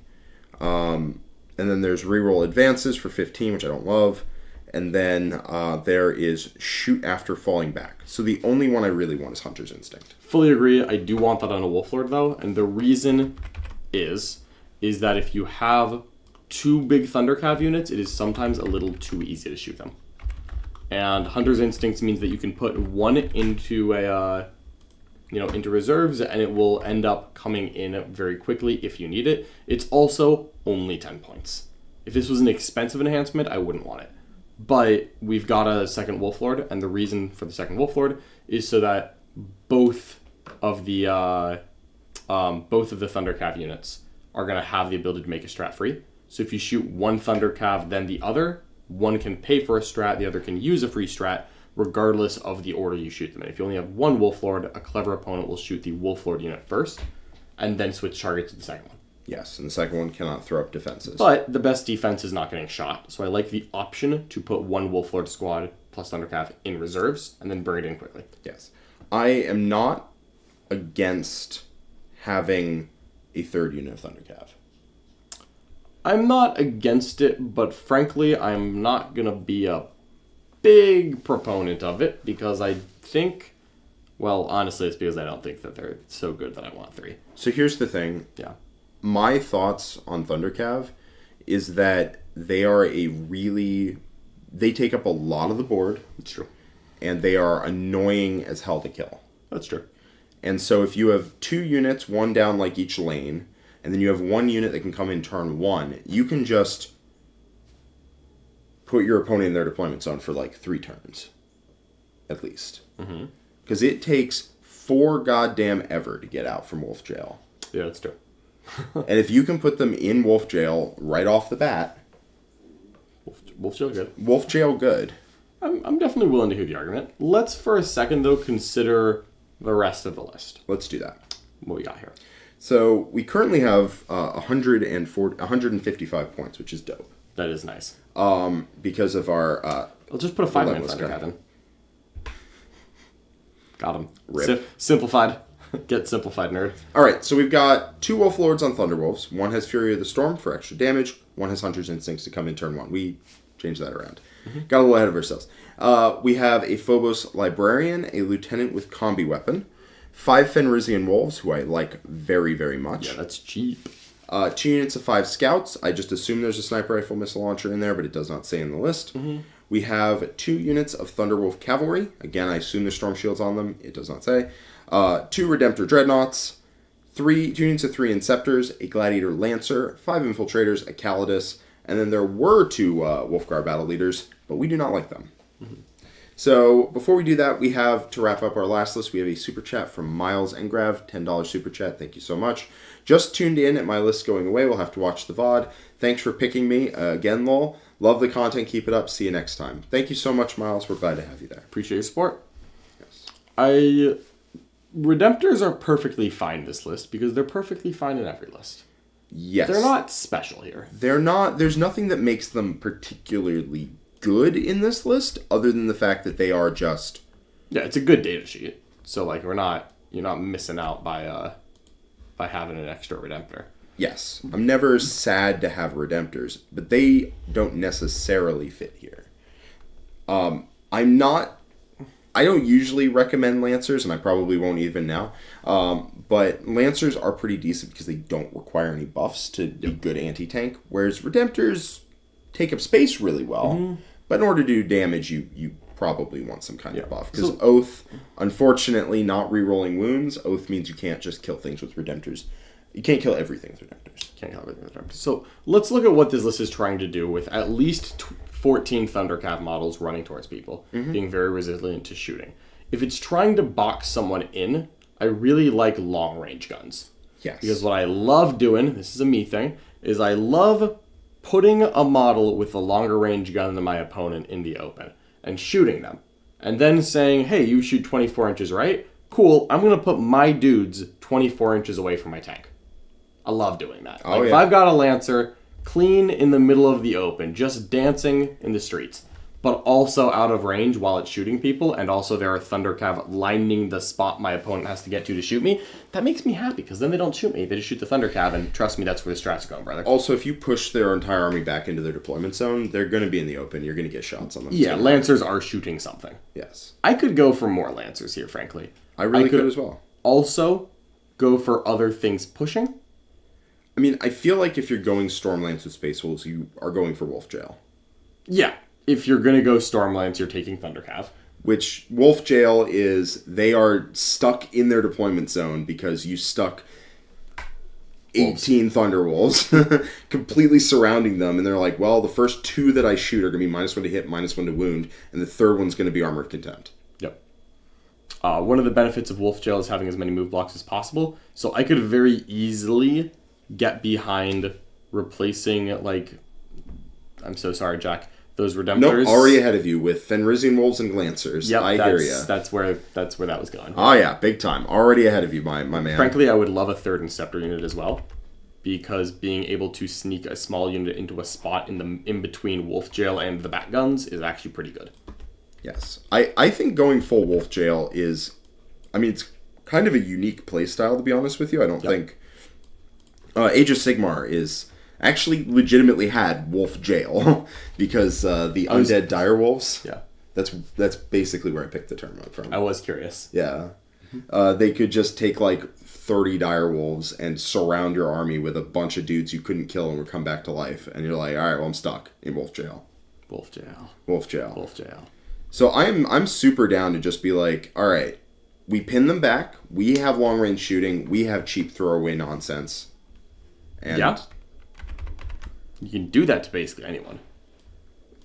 Speaker 1: And then there's reroll advances for 15, which I don't love. And then there is shoot after falling back. So the only one I really want is Hunter's Instinct.
Speaker 2: Fully agree. I do want that on a Wolf Lord, though. And the reason is that if you have 2 big Thundercav units, it is sometimes a little too easy to shoot them. And Hunter's Instincts means that you can put 1 into into reserves, and it will end up coming in very quickly if you need it. It's also only 10 points. If this was an expensive enhancement, I wouldn't want it. But we've got a second Wolf Lord, and the reason for the second Wolf Lord is so that both of the Thundercav units are going to have the ability to make a strat free. So if you shoot one Thundercav, then the other, one can pay for a strat, the other can use a free strat, regardless of the order you shoot them in. If you only have one Wolf Lord, a clever opponent will shoot the Wolf Lord unit first, and then switch target to the second one.
Speaker 1: Yes, and the second one cannot throw up defenses.
Speaker 2: But the best defense is not getting shot, so I like the option to put one Wolf Lord squad plus Thundercav in reserves, and then bring it in quickly.
Speaker 1: Yes. I am not against having a third unit of Thundercav.
Speaker 2: I'm not against it, but frankly, I'm not going to be a big proponent of it, because I think, well, honestly, it's because I don't think that they're so good that I want 3.
Speaker 1: So here's the thing.
Speaker 2: Yeah.
Speaker 1: My thoughts on Thundercav is that they are they take up a lot of the board.
Speaker 2: It's true.
Speaker 1: And they are annoying as hell to kill.
Speaker 2: That's true.
Speaker 1: And so if you have 2 units, one down like each lane, and then you have 1 unit that can come in turn 1, you can just put your opponent in their deployment zone for like 3 turns. At least. Because it takes 4 goddamn ever to get out from Wolf Jail.
Speaker 2: Yeah, that's true.
Speaker 1: And if you can put them in Wolf Jail right off the bat...
Speaker 2: Wolf Jail good.
Speaker 1: Wolf Jail good.
Speaker 2: I'm definitely willing to hear the argument. Let's for a second, though, consider the rest of the list.
Speaker 1: Let's do that.
Speaker 2: What we got here.
Speaker 1: So we currently have 155 points, which is dope.
Speaker 2: That is nice.
Speaker 1: Because of our...
Speaker 2: I'll just put a 5-man Thundercav in. Got him. Simplified. Get simplified, nerd.
Speaker 1: Alright, so we've got 2 Wolf Lords on Thunderwolves. One has Fury of the Storm for extra damage. One has Hunter's Instincts to come in turn 1. We changed that around. Got a little ahead of ourselves. We have a Phobos Librarian, a Lieutenant with Combi Weapon, 5 Fenrisian Wolves, who I like very, very much.
Speaker 2: Yeah, that's cheap.
Speaker 1: 2 units of 5 Scouts. I just assume there's a Sniper Rifle Missile Launcher in there, but it does not say in the list. We have 2 units of Thunderwolf Cavalry. Again, I assume there's Storm Shields on them. It does not say. 2 Redemptor Dreadnoughts, 2 units of 3 Inceptors, a Gladiator Lancer, 5 Infiltrators, a Calidus, and then there were 2 Wolfgar Battle Leaders, but we do not like them. So before we do that, we have, to wrap up our last list, we have a super chat from Miles Engrav, $10 super chat. Thank you so much. Just tuned in at my list going away. We'll have to watch the VOD. Thanks for picking me again, lol. Love the content. Keep it up. See you next time. Thank you so much, Miles. We're glad to have you there.
Speaker 2: Appreciate your support.
Speaker 1: Yes.
Speaker 2: Redemptors are perfectly fine in this list because they're perfectly fine in every list.
Speaker 1: Yes.
Speaker 2: They're not special here.
Speaker 1: They're not. There's nothing that makes them particularly good in this list other than the fact that they are just...
Speaker 2: Yeah, it's a good data sheet. So, like, you're not missing out by having an extra Redemptor.
Speaker 1: Yes. I'm never sad to have Redemptors, but they don't necessarily fit here. I don't usually recommend Lancers, and I probably won't even now. But Lancers are pretty decent because they don't require any buffs to be good anti-tank, whereas Redemptors take up space really well. But in order to do damage, you probably want some kind of buff. Because Oath, unfortunately, not re-rolling wounds. Oath means you can't just kill things with Redemptors. You can't kill everything with Redemptors.
Speaker 2: Can't kill everything with Redemptors. So let's look at what this list is trying to do with at least 14 Thundercav models running towards people, being very resilient to shooting. If it's trying to box someone in, I really like long-range guns.
Speaker 1: Yes.
Speaker 2: Because what I love doing, this is a me thing, is I love putting a model with a longer range gun than my opponent in the open and shooting them. And then saying, hey, you shoot 24 inches, right? Cool, I'm going to put my dudes 24 inches away from my tank. I love doing that. If I've got a Lancer clean in the middle of the open, just dancing in the streets, but also out of range while it's shooting people, and also there are Thunder Cav lining the spot my opponent has to get to shoot me, that makes me happy, because then they don't shoot me. They just shoot the Thunder Cav, and trust me, that's where the strat's going, brother.
Speaker 1: Also, if you push their entire army back into their deployment zone, they're going to be in the open. You're going to get shots on them.
Speaker 2: Yeah, Lancers are shooting something.
Speaker 1: Yes.
Speaker 2: I could go for more Lancers here, frankly.
Speaker 1: I really could as well.
Speaker 2: Also, go for other things pushing.
Speaker 1: I mean, I feel like if you're going Stormlance with Space Wolves, you are going for Wolf Jail.
Speaker 2: Yeah. If you're going to go Stormlance, you're taking Thunder Cav.
Speaker 1: Which, Wolf Jail is, they are stuck in their deployment zone because you stuck 18 Thunderwolves completely surrounding them, and they're like, well, the first 2 that I shoot are going to be -1 to hit, -1 to wound, and the third one's going to be Armor of Contempt.
Speaker 2: Yep. One of the benefits of Wolf Jail is having as many move blocks as possible, so I could very easily get behind replacing, like, I'm so sorry, Jack, those Redemptors.
Speaker 1: Nope, already ahead of you with Fenrisian Wolves and Lancers.
Speaker 2: Yep,
Speaker 1: I hear ya.
Speaker 2: That's where that was going.
Speaker 1: Oh yeah, big time. Already ahead of you, my man.
Speaker 2: Frankly, I would love a third Inceptor unit as well, because being able to sneak a small unit into a spot in between Wolf Jail and the Bat Guns is actually pretty good.
Speaker 1: Yes. I think going full Wolf Jail is, I mean, it's kind of a unique playstyle, to be honest with you. I don't think Age of Sigmar is actually legitimately had Wolf Jail because the undead direwolves.
Speaker 2: Yeah,
Speaker 1: that's basically where I picked the term up from.
Speaker 2: I was curious.
Speaker 1: Yeah, they could just take like 30 direwolves and surround your army with a bunch of dudes you couldn't kill and would come back to life, and you're like, all right, well, I'm stuck in Wolf Jail.
Speaker 2: Wolf Jail.
Speaker 1: Wolf Jail.
Speaker 2: Wolf Jail.
Speaker 1: So I'm super down to just be like, all right, we pin them back. We have long range shooting. We have cheap throwaway nonsense. And
Speaker 2: yeah. You can do that to basically anyone.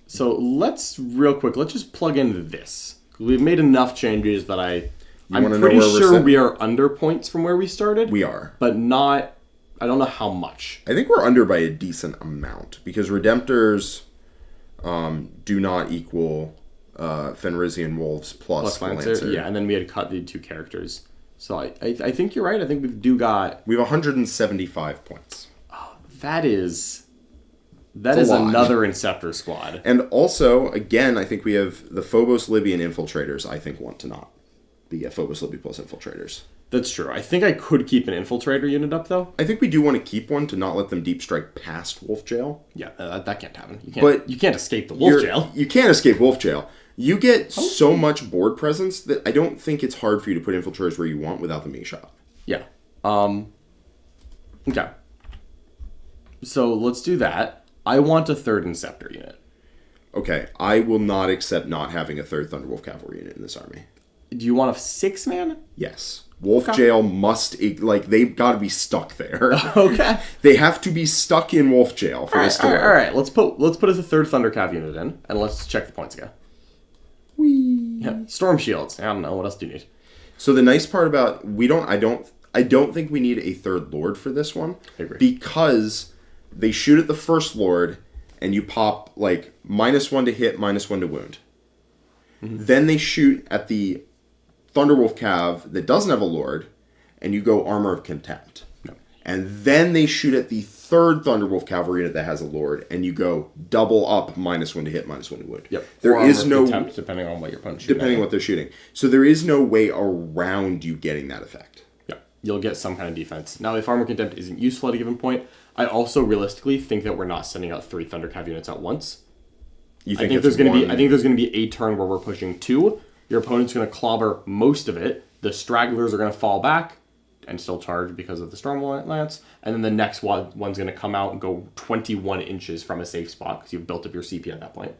Speaker 2: So let's just plug in this. We've made enough changes that I'm pretty sure we are under points from where we started.
Speaker 1: We are.
Speaker 2: But not, I don't know how much.
Speaker 1: I think we're under by a decent amount because Redemptors do not equal Fenrisian Wolves plus Lancer.
Speaker 2: Yeah, and then we had cut the 2 characters. So I think you're right. I think we got...
Speaker 1: We have 175 points.
Speaker 2: Oh, that is another Inceptor squad.
Speaker 1: And also, again, I think we have the Phobos Libyan Infiltrators, I think, want to not be a Phobos Libby plus Infiltrators.
Speaker 2: That's true. I think I could keep an Infiltrator unit up, though.
Speaker 1: I think we do want to keep one to not let them deep strike past Wolf Jail.
Speaker 2: Yeah, that can't happen. You can't escape the Wolf Jail.
Speaker 1: You can't escape Wolf Jail. You get so much board presence that I don't think it's hard for you to put Infiltrators where you want without them being shot.
Speaker 2: Yeah. Okay. So let's do that. I want a 3rd Inceptor unit.
Speaker 1: Okay, I will not accept not having a 3rd Thunderwolf Cavalry unit in this army.
Speaker 2: Do you want a 6-man?
Speaker 1: Yes. Wolf Jail must, like, they've got to be stuck there.
Speaker 2: Okay.
Speaker 1: They have to be stuck in Wolf Jail for this to work.
Speaker 2: All right, let's put as a 3rd Thunder Cav unit in, and let's check the points again.
Speaker 1: Whee.
Speaker 2: Yeah, Storm Shields. I don't know, what else do you need?
Speaker 1: So the nice part about, I don't think we need a 3rd Lord for this one.
Speaker 2: I agree.
Speaker 1: Because they shoot at the first Lord, and you pop, like, -1 to hit, -1 to wound. Mm-hmm. Then they shoot at the Thunderwolf Cav that doesn't have a Lord, and you go Armor of Contempt.
Speaker 2: No.
Speaker 1: And then they shoot at the 3rd Thunderwolf Cavalry unit that has a Lord, and you go double up -1 to hit, -1 to wound.
Speaker 2: Yep.
Speaker 1: There is no...
Speaker 2: Contempt, depending on what your opponent's shooting.
Speaker 1: Depending on what they're shooting. So there is no way around you getting that effect.
Speaker 2: Yeah. You'll get some kind of defense. Now, if Armor Contempt isn't useful at a given point, I also realistically think that we're not sending out 3 Thunder Cav units at once.
Speaker 1: I
Speaker 2: think there's going to be a turn where we're pushing 2. Your opponent's going to clobber most of it. The stragglers are going to fall back and still charge because of the Stormlance. And then the next one's going to come out and go 21 inches from a safe spot because you've built up your CP at that point.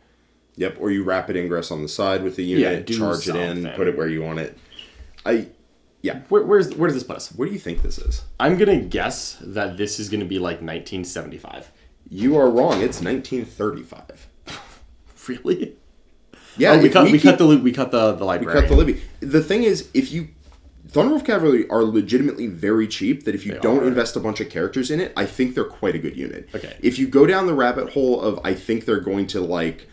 Speaker 1: Yep, or you rapid ingress on the side with the unit, charge it in, put it where you want it. Yeah.
Speaker 2: Where does this put us?
Speaker 1: Where do you think this is?
Speaker 2: I'm going to guess that this is going to be like 1975.
Speaker 1: You are wrong. It's 1935.
Speaker 2: Really?
Speaker 1: Yeah,
Speaker 2: we cut the library.
Speaker 1: We cut the Libby. The thing is, Thunderwolf Cavalry are legitimately very cheap, that if you don't invest a bunch of characters in it, I think they're quite a good unit.
Speaker 2: Okay.
Speaker 1: If you go down the rabbit hole of, I think they're going to, like,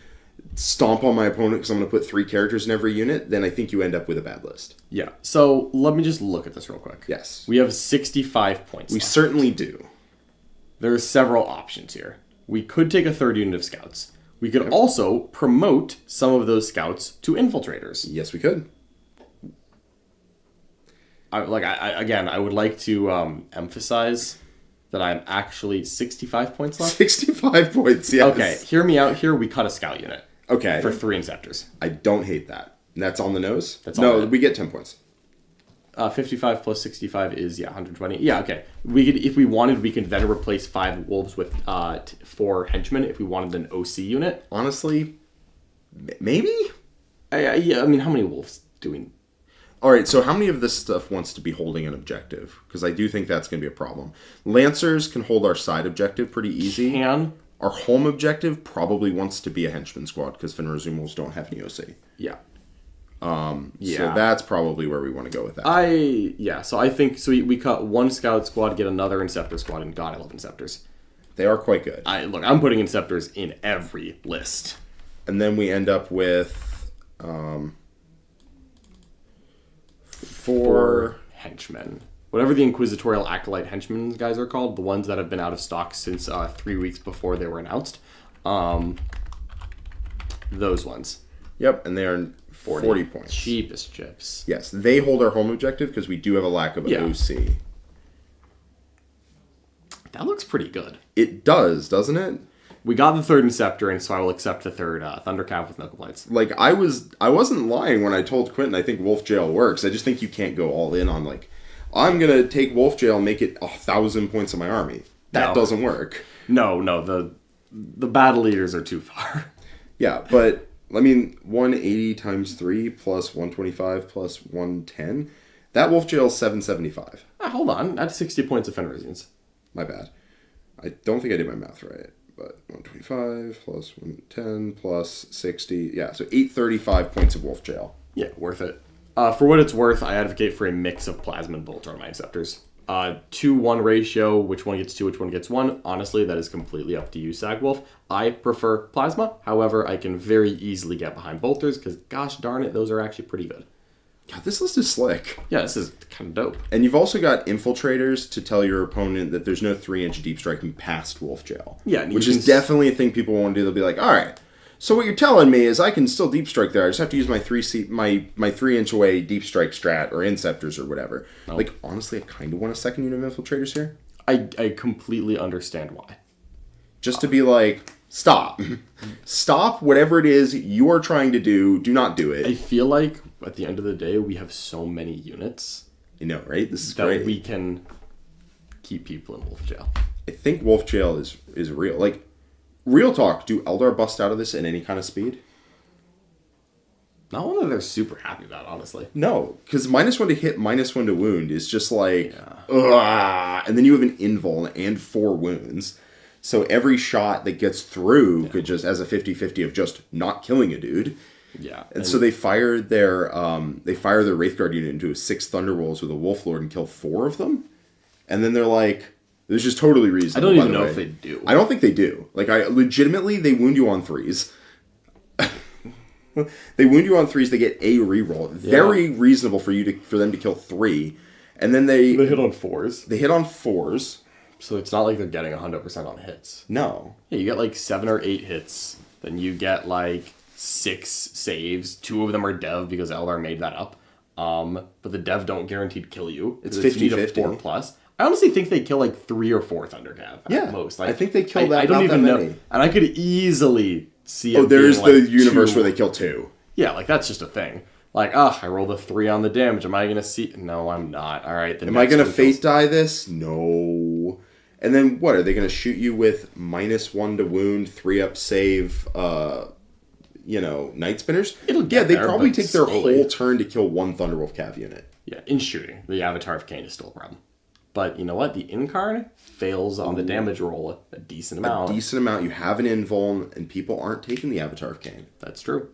Speaker 1: stomp on my opponent because I'm going to put 3 characters in every unit, then I think you end up with a bad list.
Speaker 2: Yeah. So let me just look at this real quick.
Speaker 1: Yes.
Speaker 2: We have 65 points.
Speaker 1: We certainly do.
Speaker 2: There are several options here. We could take a 3rd unit of scouts. We could also promote some of those scouts to infiltrators.
Speaker 1: Yes, we could.
Speaker 2: I would like to emphasize that I'm actually 65 points left.
Speaker 1: 65 points, yes.
Speaker 2: Okay, hear me out here. We cut a scout unit.
Speaker 1: Okay.
Speaker 2: For 3 Inceptors.
Speaker 1: I don't hate that. And that's on the nose?
Speaker 2: That's on the nose.
Speaker 1: We get 10 points.
Speaker 2: 55 plus 65 is, 120. Yeah, okay. We could, if we wanted, we could then replace 5 wolves with 4 henchmen if we wanted an OC unit.
Speaker 1: Honestly, maybe?
Speaker 2: Yeah, I mean, how many wolves do we...
Speaker 1: All right, so how many of this stuff wants to be holding an objective? Because I do think that's going to be a problem. Lancers can hold our side objective pretty easy. Our home objective probably wants to be a henchman squad because Fenrir-Zumals don't have any OC.
Speaker 2: Yeah.
Speaker 1: So that's probably where we want to go with that.
Speaker 2: So I think we cut 1 scout squad, get another Inceptor squad, and God, I love Inceptors.
Speaker 1: They are quite good.
Speaker 2: I'm putting Inceptors in every list.
Speaker 1: And then we end up with 4
Speaker 2: henchmen. Whatever the Inquisitorial Acolyte henchmen guys are called, the ones that have been out of stock since 3 weeks before they were announced. Those ones.
Speaker 1: Yep, and they are 40 points.
Speaker 2: Cheapest chips.
Speaker 1: Yes, they hold our home objective because we do have a lack of OC.
Speaker 2: That looks pretty good.
Speaker 1: It does, doesn't it?
Speaker 2: We got the 3rd Inceptor, and so I will accept the 3rd Thundercap with Knuckle Blights.
Speaker 1: Like, I wasn't lying when I told Quentin I think Wolf Jail works. I just think you can't go all in on, like, I'm going to take Wolf Jail and make it 1,000 points of my army. That doesn't work.
Speaker 2: No, the battle leaders are too far.
Speaker 1: Yeah, but, I mean, 180 times 3 plus 125 plus 110, that Wolf Jail is 775.
Speaker 2: Hold on, that's 60 points of Fenrisians.
Speaker 1: My bad. I don't think I did my math right. But 125 plus 110 plus 60. Yeah, so 835 points of Wolf Jail.
Speaker 2: Yeah, worth it. For what it's worth, I advocate for a mix of Plasma and Bolter on my Inceptors. 2-1 ratio, which one gets 2, which one gets 1. Honestly, that is completely up to you, Sagwolf. I prefer Plasma. However, I can very easily get behind Bolters because, gosh darn it, those are actually pretty good.
Speaker 1: God, this list is slick.
Speaker 2: Yeah, this is kind of dope.
Speaker 1: And you've also got infiltrators to tell your opponent that there's no 3-inch deep striking past Wolf Jail.
Speaker 2: Yeah,
Speaker 1: which is definitely a thing people want to do. They'll be like, all right, so what you're telling me is I can still deep strike there. I just have to use my 3-inch away deep strike strat or Inceptors or whatever. Oh. Like, honestly, I kind of want a second unit of infiltrators here.
Speaker 2: I completely understand why.
Speaker 1: Just to be like, stop. Stop whatever it is you are trying to do. Do not do it.
Speaker 2: I feel like at the end of the day, we have so many units.
Speaker 1: You know, right? This is
Speaker 2: that
Speaker 1: great.
Speaker 2: We can keep people in Wolf Jail.
Speaker 1: I think Wolf Jail is real. Like, real talk, do Eldar bust out of this at any kind of speed?
Speaker 2: Not one that they're super happy about, honestly.
Speaker 1: No, because -1 to hit, -1 to wound is just like, ugh. And then you have an invuln and 4 wounds. So every shot that gets through could just, as a 50-50 of just not killing a dude.
Speaker 2: Yeah.
Speaker 1: And so they fired their Wraithguard unit into 6 Thunderwolves with a Wolf Lord and killed 4 of them. And then they're like, this is just totally reasonable.
Speaker 2: I don't even know if they do.
Speaker 1: I don't think they do. Like, legitimately, they wound you on 3s. They wound you on 3s, they get a reroll. Very reasonable for them to kill 3. And then they
Speaker 2: hit on 4s.
Speaker 1: They hit on 4s.
Speaker 2: So it's not like they're getting 100% on hits.
Speaker 1: No.
Speaker 2: Yeah, you get like 7 or 8 hits. Then you get like 6 saves. 2 of them are dev because Eldar made that up. But the dev don't guaranteed kill you.
Speaker 1: It's 50-50.
Speaker 2: 4+. I honestly think they kill like 3 or 4 Thundercav at most. Like,
Speaker 1: I think they kill that.
Speaker 2: I don't even know. And I could easily see it.
Speaker 1: There's
Speaker 2: being,
Speaker 1: the universe where they kill 2.
Speaker 2: Yeah, like that's just a thing. Like, I rolled a 3 on the damage. Am I going to see? No, I'm not. All right.
Speaker 1: Am I going to fate die this? No. And then what? Are they going to shoot you with -1 to wound, 3-up save, Night Spinners? They probably take their whole turn to kill 1 Thunderwolf Cav unit.
Speaker 2: Yeah, in shooting. The Avatar of Cain is still a problem. But you know what? The Incarn fails on the damage roll a decent amount.
Speaker 1: You have an invuln, and people aren't taking the Avatar of Cain.
Speaker 2: That's true.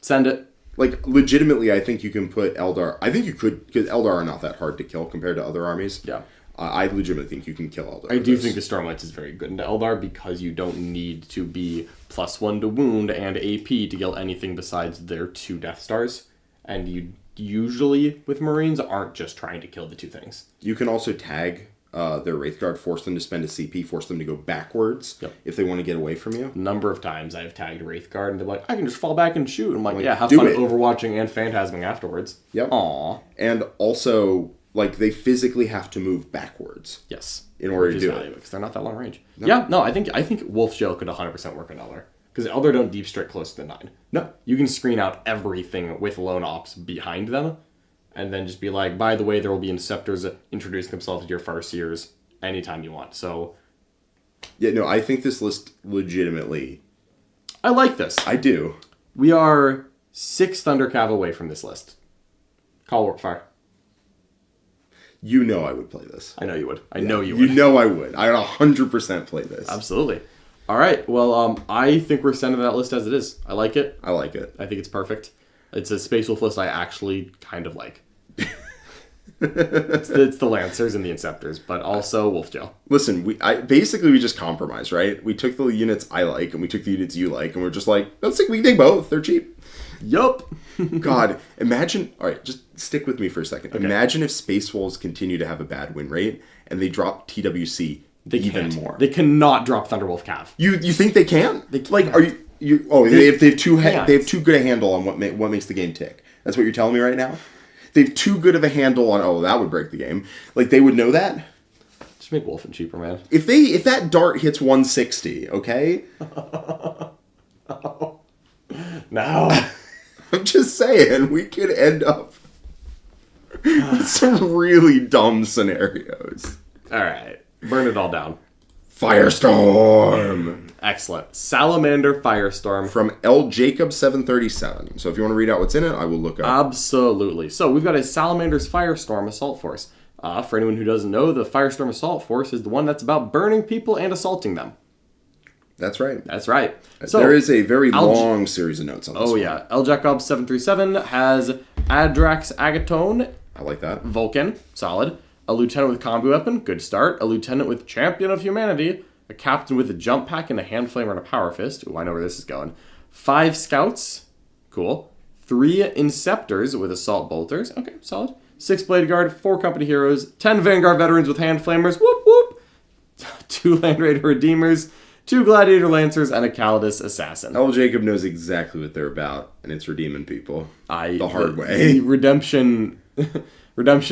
Speaker 2: Send it.
Speaker 1: Like, legitimately, I think you can put Eldar... I think you could, because Eldar are not that hard to kill compared to other armies.
Speaker 2: Yeah.
Speaker 1: I legitimately think you can kill Eldar.
Speaker 2: I do think the Stormlance is very good into Eldar because you don't need to be +1 to wound and AP to kill anything besides their 2 Death Stars. And you usually, with Marines, aren't just trying to kill the 2 things.
Speaker 1: You can also tag their Wraith Guard, force them to spend a CP, force them to go backwards if they want to get away from you.
Speaker 2: Number of times I've tagged Wraith Guard and they're like, I can just fall back and shoot. I'm like, yeah, have
Speaker 1: do
Speaker 2: fun
Speaker 1: it.
Speaker 2: overwatching and phantasming afterwards.
Speaker 1: Yep.
Speaker 2: Aw.
Speaker 1: And also, like, they physically have to move backwards.
Speaker 2: Yes.
Speaker 1: In order to do it.
Speaker 2: Because they're not that long range. No. Yeah, no, I think Wolf Jail could 100% work on Elder. Because Elder don't deep strike close to the 9.
Speaker 1: No.
Speaker 2: You can screen out everything with lone ops behind them, and then just be like, by the way, there will be Inceptors introducing themselves to your Farseers anytime you want. So,
Speaker 1: yeah, no, I think this list legitimately...
Speaker 2: I like this.
Speaker 1: I do.
Speaker 2: We are 6 Thundercav away from this list. Call Warpfire.
Speaker 1: You know I would play this.
Speaker 2: I know you would. I know you would.
Speaker 1: You know I would. I would 100% play this.
Speaker 2: Absolutely. All right. Well, I think we're sending that list as it is. I like it.
Speaker 1: I like it.
Speaker 2: I think it's perfect. It's a Space Wolf list I actually kind of like. It's the Lancers and the Inceptors, but also Wolfjail.
Speaker 1: Listen, we just compromised, right? We took the units I like, and we took the units you like, and we're just like, let's think we can take both. They're cheap.
Speaker 2: Yup.
Speaker 1: God, imagine... All right, just stick with me for a second. Okay. Imagine if Space Wolves continue to have a bad win rate, and they drop TWC even more.
Speaker 2: They cannot drop Thunderwolf Cav.
Speaker 1: You think they can?
Speaker 2: They can't.
Speaker 1: Like, are you... Oh, they have too good a handle on what makes the game tick. That's what you're telling me right now? They have too good of a handle on, oh, that would break the game. Like, they would know that?
Speaker 2: Just make Wolfen cheaper, man.
Speaker 1: If that dart hits 160, okay?
Speaker 2: No.
Speaker 1: I'm just saying, we could end up with some really dumb scenarios.
Speaker 2: All right. Burn it all down.
Speaker 1: Firestorm!
Speaker 2: Excellent. Salamander Firestorm.
Speaker 1: From L. Jacob 737. So if you want to read out what's in it, I will look up.
Speaker 2: Absolutely. So we've got a Salamander's Firestorm Assault Force. For anyone who doesn't know, the Firestorm Assault Force is the one that's about burning people and assaulting them.
Speaker 1: That's right.
Speaker 2: That's right. So
Speaker 1: there is a very long series of notes on this one.
Speaker 2: Yeah. L. Jacob 737 has Adrax Agatone.
Speaker 1: I like that.
Speaker 2: Vulcan. Solid. A lieutenant with combi weapon. Good start. A lieutenant with Champion of Humanity. A captain with a jump pack and a hand flamer and a power fist. Ooh, I know where this is going. 5 scouts. Cool. 3 inceptors with assault bolters. Okay, solid. 6 blade guard, 4 company heroes, 10 vanguard veterans with hand flamers. Whoop whoop. 2 land raider redeemers, 2 gladiator lancers, and a Calidus assassin.
Speaker 1: L. Jacob knows exactly what they're about, and it's redeeming people the hard way.
Speaker 2: The redemption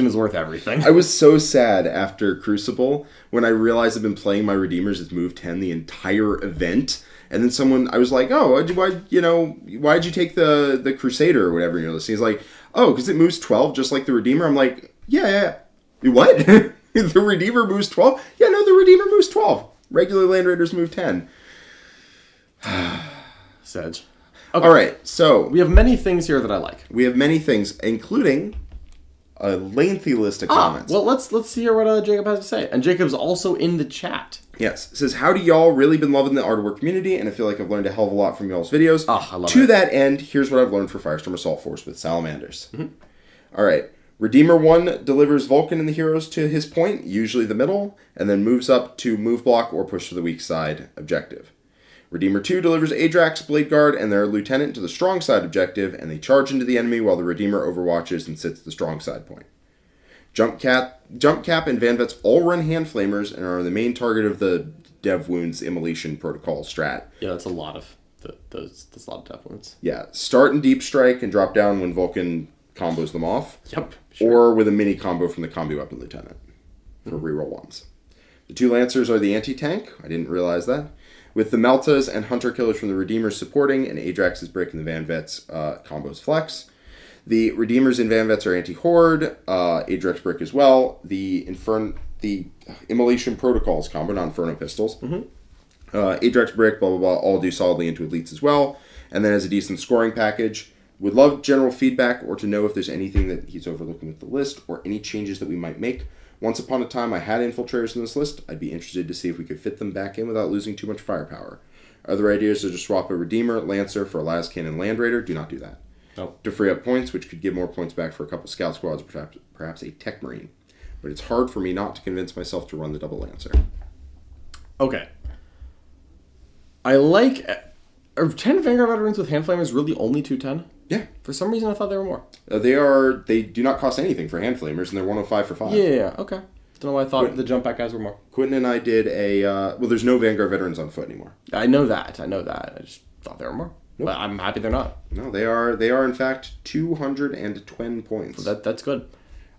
Speaker 2: is worth everything.
Speaker 1: I was so sad after Crucible when I realized I've been playing my Redeemers as move 10 the entire event. And then I was like, oh, why'd you take the Crusader or whatever? He's like, oh, because it moves 12 just like the Redeemer. I'm like, yeah. What? The Redeemer moves 12? Yeah, no, the Redeemer moves 12. Regular Land Raiders move 10.
Speaker 2: Sedge.
Speaker 1: Okay. All right, so...
Speaker 2: We have many things here that I like.
Speaker 1: We have many things, including... a lengthy list of comments.
Speaker 2: Well, let's hear what Jacob has to say. And Jacob's also in the chat.
Speaker 1: Yes. It says, howdy y'all, really been loving the Art of War community, and I feel like I've learned a hell of a lot from y'all's videos.
Speaker 2: I love it.
Speaker 1: To that end, here's what I've learned for Firestorm Assault Force with Salamanders. Mm-hmm. All right. Redeemer 1 delivers Vulcan and the heroes to his point, usually the middle, and then moves up to move block or push to the weak side objective. Redeemer 2 delivers Adrax, Blade Guard, and their lieutenant to the strong side objective, and they charge into the enemy while the Redeemer overwatches and sits the strong side point. Jump Cap, and Van Vets all run hand flamers and are the main target of the Dev Wounds Immolation Protocol strat.
Speaker 2: Yeah, that's a lot of that's a lot of Dev Wounds.
Speaker 1: Yeah, start in Deep Strike and drop down when Vulcan combos them off.
Speaker 2: Yep. Sure.
Speaker 1: Or with a mini combo from the Combi Weapon Lieutenant for reroll ones. The 2 Lancers are the anti-tank. I didn't realize that. With the Meltas and Hunter Killers from the Redeemers supporting, and Adrax's Brick and the Van Vets combos flex. The Redeemers and Van Vets are anti-Horde, Adrax Brick as well. The Immolation Protocols combo, not Inferno Pistols. Mm-hmm. Adrax Brick, blah, blah, blah, all do solidly into Elites as well. And then as a decent scoring package. Would love general feedback or to know if there's anything that he's overlooking with the list or any changes that we might make. Once upon a time, I had infiltrators in this list. I'd be interested to see if we could fit them back in without losing too much firepower. Other ideas are to swap a Redeemer, Lancer for a Las Cannon Land Raider. Do not do that.
Speaker 2: Nope.
Speaker 1: To free up points, which could give more points back for a couple Scout Squads, perhaps a Tech Marine. But it's hard for me not to convince myself to run the double Lancer.
Speaker 2: Okay. I like... Are 10 Vanguard Veterans with Hand Flamers really only 210?
Speaker 1: Yeah.
Speaker 2: For some reason, I thought there were more.
Speaker 1: They do not cost anything for Hand Flamers, and they're 105 for 5.
Speaker 2: Yeah, okay. Don't know why I thought the jump back guys were more.
Speaker 1: Quentin and I did a... well, there's no Vanguard veterans on foot anymore.
Speaker 2: I know that. I just thought there were more. Nope. But I'm happy they're not.
Speaker 1: No, they are in fact 210 points.
Speaker 2: So that's good.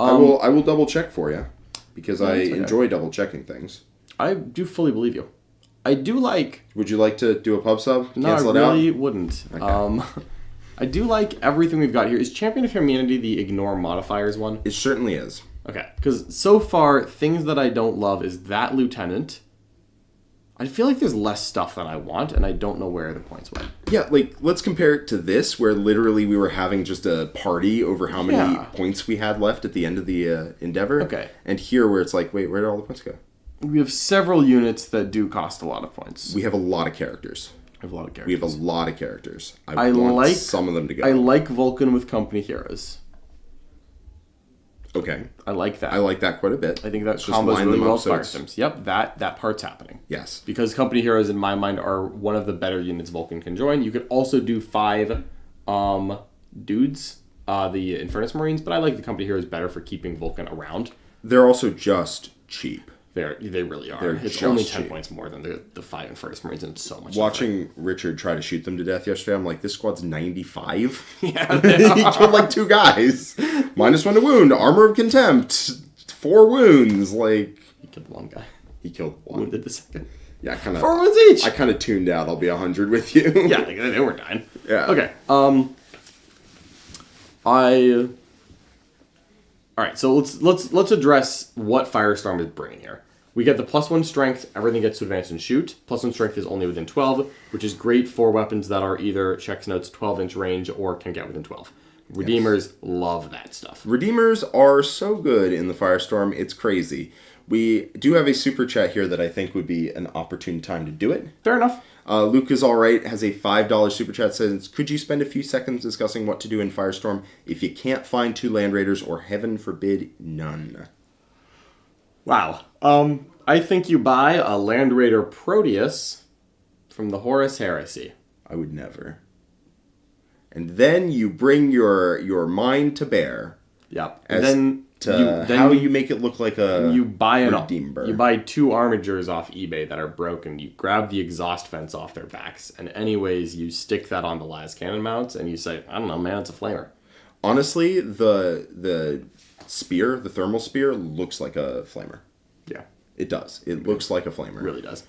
Speaker 1: I will double check for you because I enjoy double checking things.
Speaker 2: I do fully believe you. I do like...
Speaker 1: Would you like to do a pub sub?
Speaker 2: No, I really wouldn't. Okay. I do like everything we've got here. Is Champion of Humanity the ignore modifiers one?
Speaker 1: It certainly is.
Speaker 2: Okay, because so far, things that I don't love is that lieutenant. I feel like there's less stuff than I want, and I don't know where the points went.
Speaker 1: Yeah, like, let's compare it to this, where literally we were having just a party over how many points we had left at the end of the endeavor.
Speaker 2: Okay.
Speaker 1: And here, where it's like, wait, where did all the points go?
Speaker 2: We have several units that do cost a lot of points.
Speaker 1: We have a lot of characters.
Speaker 2: We have a lot of characters.
Speaker 1: We have a lot of characters. I want like some of them to go.
Speaker 2: I like Vulcan with company heroes.
Speaker 1: Okay.
Speaker 2: I like that.
Speaker 1: I like that quite a bit.
Speaker 2: I think that combos really well with Firestorms. Yep, that part's happening.
Speaker 1: Yes.
Speaker 2: Because company heroes, in my mind, are one of the better units Vulcan can join. You could also do 5 dudes, the Infernus Marines, but I like the company heroes better for keeping Vulcan around.
Speaker 1: They're also just cheap.
Speaker 2: They really are.
Speaker 1: They're
Speaker 2: it's only 10 points more than the 5 Infernus Marines, and it's so much.
Speaker 1: Watching Richard try to shoot them to death yesterday, I'm like, this squad's 95.
Speaker 2: Yeah,
Speaker 1: he killed like 2 guys. -1 to wound, armor of contempt, 4 wounds. Like
Speaker 2: he killed 1 guy.
Speaker 1: He killed 1.
Speaker 2: Wounded the second.
Speaker 1: Yeah, kind of
Speaker 2: 4 wounds each.
Speaker 1: I kind of tuned out. I'll be 100 with you.
Speaker 2: Yeah, like, they were dying.
Speaker 1: Yeah.
Speaker 2: Okay. All right, so let's address what Firestorm is bringing here. We get the +1 strength, everything gets to advance and shoot. +1 strength is only within 12, which is great for weapons that are either checks notes 12-inch range or can get within 12. Redeemers love that stuff.
Speaker 1: Redeemers are so good in the Firestorm, it's crazy. We do have a super chat here that I think would be an opportune time to do it.
Speaker 2: Fair enough.
Speaker 1: Luke is alright, has a $5 super chat, says, could you spend a few seconds discussing what to do in Firestorm if you can't find 2 Land Raiders or, heaven forbid, none?
Speaker 2: Wow. I think you buy a Land Raider Proteus from the Horus Heresy.
Speaker 1: I would never. And then you bring your mind to bear.
Speaker 2: Yep.
Speaker 1: And then you make it look like a
Speaker 2: you buy
Speaker 1: Redeemer.
Speaker 2: You buy 2 armigers off eBay that are broken. You grab the exhaust vents off their backs, and anyways, you stick that on the las cannon mounts, and you say, I don't know, man, it's a flamer.
Speaker 1: Honestly, the spear, the thermal spear, looks like a flamer.
Speaker 2: Yeah.
Speaker 1: It does. It looks like a flamer.
Speaker 2: It really does.